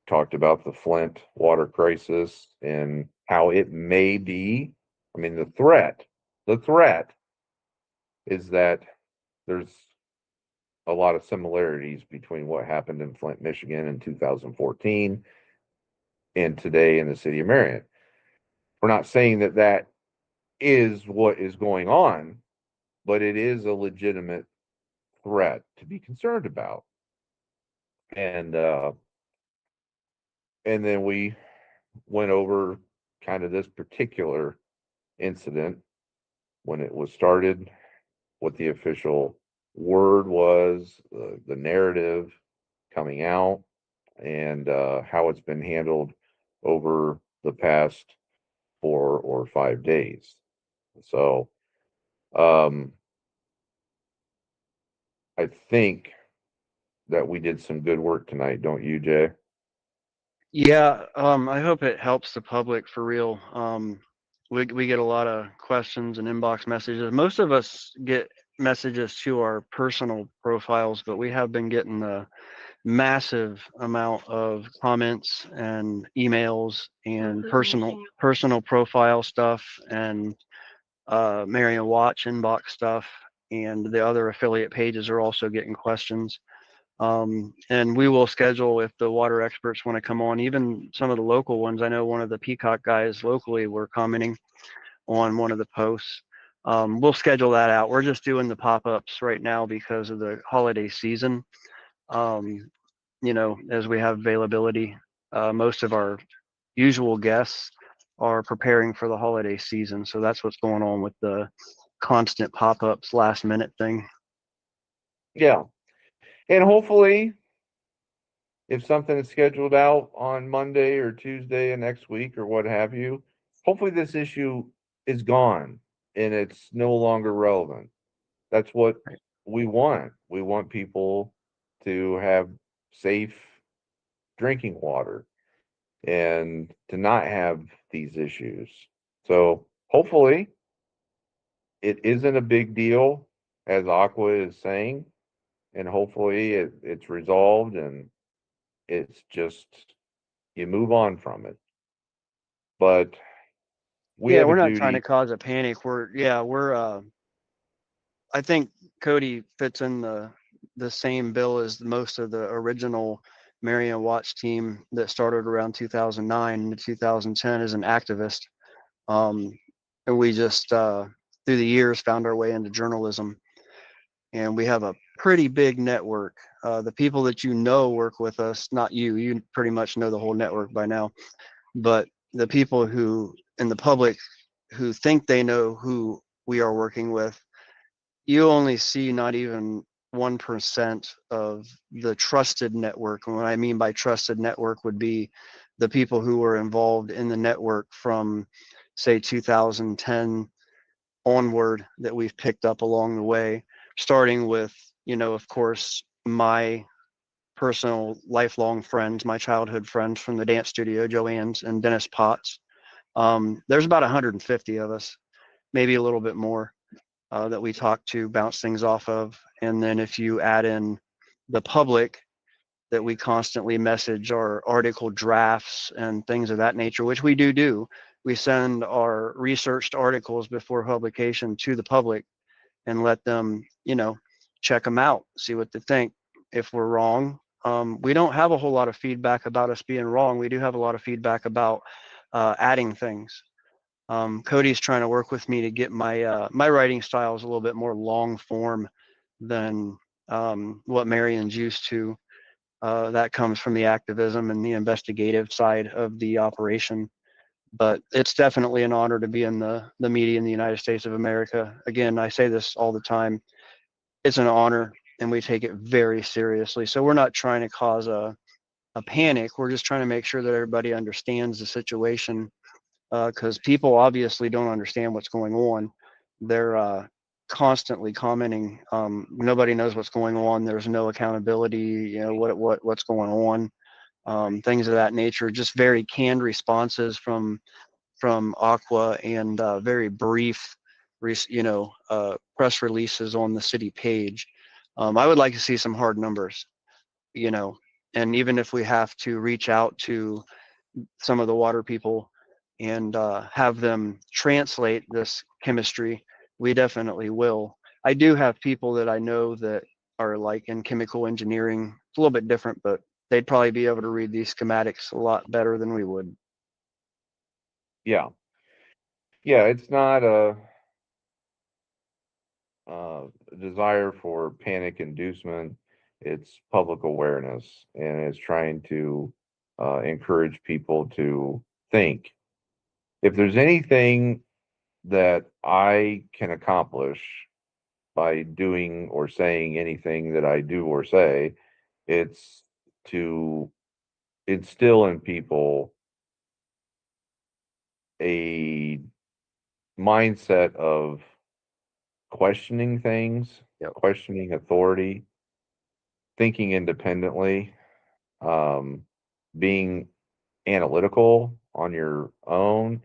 Talked about the Flint water crisis and how it may be. I mean, the threat is that there's a lot of similarities between what happened in Flint, Michigan in 2014 and today in the city of Marion. We're not saying that that is what is going on, but it is a legitimate threat to be concerned about. And and then we went over kind of this particular incident when it was started, what the official word was, the narrative coming out, and how it's been handled over the past 4 or 5 days. So um, I think that we did some good work tonight, don't you, Jay? Yeah, I hope it helps the public for real. We get a lot of questions and inbox messages. Most of us get messages to our personal profiles, but we have been getting a massive amount of comments and emails and personal profile stuff and Marion Watch inbox stuff, and the other affiliate pages are also getting questions. And we will schedule if the water experts want to come on, even some of the local ones. I know one of the Peacock guys locally were commenting on one of the posts. We'll schedule that out. We're just doing the pop-ups right now because of the holiday season. Um, as we have availability, most of our usual guests are preparing for the holiday season. So that's what's going on with the constant pop-ups last minute thing. Yeah. And hopefully, if something is scheduled out on Monday or Tuesday of next week or what have you, hopefully this issue is gone and it's no longer relevant. That's what Right. we want. We want people to have safe drinking water and to not have these issues. So hopefully it isn't a big deal, as Aqua is saying, and hopefully it's resolved and it's just you move on from it. But we Yeah, have a we're not trying to duty. cause a panic. We're I think Cody fits in the same bill as most of the original Marion Watch team that started around 2009 to 2010 as an activist. Um, and we just through the years found our way into journalism, and we have a pretty big network. The people that you know work with us, not you. You pretty much know the whole network by now, but the people who in the public who think they know who we are working with, you only see not even 1% of the trusted network. And what I mean by trusted network would be the people who were involved in the network from, say, 2010 onward that we've picked up along the way, starting with, of course, my personal lifelong friends, my childhood friends from the dance studio, Joanne's and Dennis Potts. There's about 150 of us, maybe a little bit more, that we talk to, bounce things off of. And then if you add in the public that we constantly message our article drafts and things of that nature, which we do. We send our researched articles before publication to the public and let them, check them out, see what they think. If we're wrong, we don't have a whole lot of feedback about us being wrong. We do have a lot of feedback about adding things. Cody's trying to work with me to get my writing style is a little bit more long form than what Marion's used to. That comes from the activism and the investigative side of the operation. But it's definitely an honor to be in the media in the United States of America. Again, I say this all the time. It's an honor, and we take it very seriously. So we're not trying to cause a panic. We're just trying to make sure that everybody understands the situation, because people obviously don't understand what's going on. They're constantly commenting. Nobody knows what's going on. There's no accountability. What's going on. Things of that nature. Just very canned responses from Aqua and very brief, press releases on the city page. I would like to see some hard numbers. You know, and even if we have to reach out to some of the water people and have them translate this chemistry, we definitely will. I do have people that I know that are like in chemical engineering. It's a little bit different, but they'd probably be able to read these schematics a lot better than we would. Yeah. Yeah, it's not a desire for panic inducement. It's public awareness, and it's trying to encourage people to think. If there's anything that I can accomplish by doing or saying anything that I do or say, it's to instill in people a mindset of questioning things, Yep. questioning authority, thinking independently, um, being analytical on your own.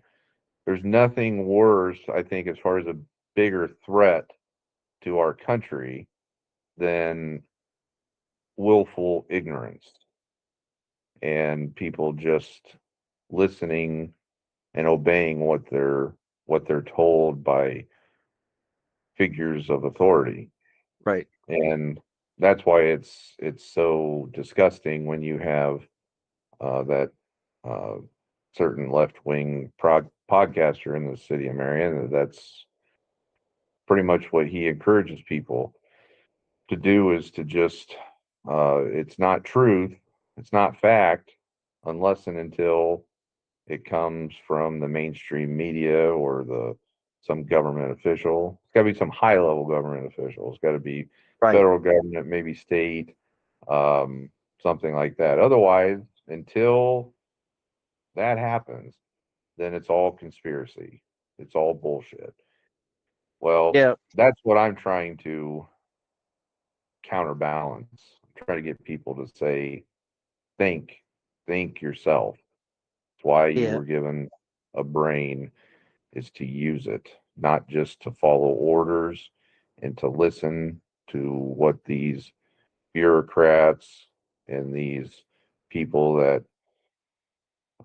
There's nothing worse, I think, as far as a bigger threat to our country than willful ignorance and people just listening and obeying what they're told by figures of authority. Right. And that's why it's so disgusting when you have that uh, certain left wing podcaster in the city of Marion. That's pretty much what he encourages people to do is to just it's not truth, it's not fact, unless and until it comes from the mainstream media or the some government official. It's got to be some high level government official. It's got to be Right. federal government, maybe state, um, something like that. Otherwise, until that happens, then it's all conspiracy. It's all bullshit. Well, Yeah. that's what I'm trying to counterbalance. I'm trying to get people to say, think, think yourself. It's why you Yeah. were given a brain is to use it, not just to follow orders and to listen to what these bureaucrats and these people that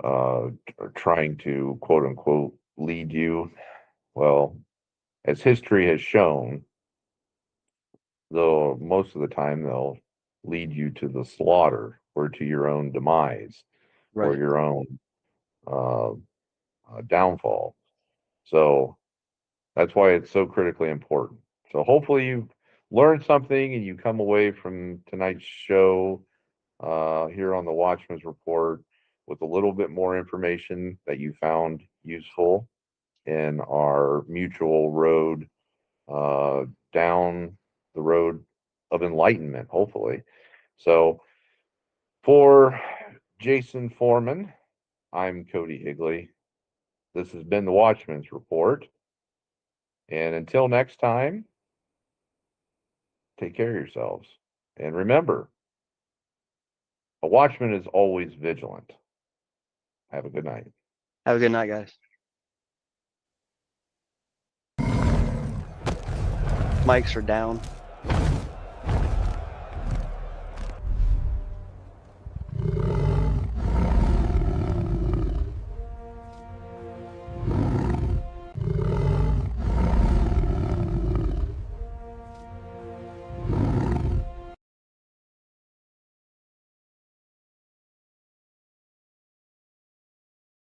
are trying to quote unquote lead you. Well, as history has shown, though most of the time they'll lead you to the slaughter or to your own demise or Right. your own uh, downfall. So that's why it's so critically important. So hopefully you learned something and you come away from tonight's show here on the Watchman's Report with a little bit more information that you found useful in our mutual road uh, down the road of enlightenment, hopefully. So for Jason Foreman, I'm Cody Higley. This has been the Watchman's Report. And until next time, take care of yourselves. And remember, a watchman is always vigilant. Have a good night. Have a good night, guys. Mics are down.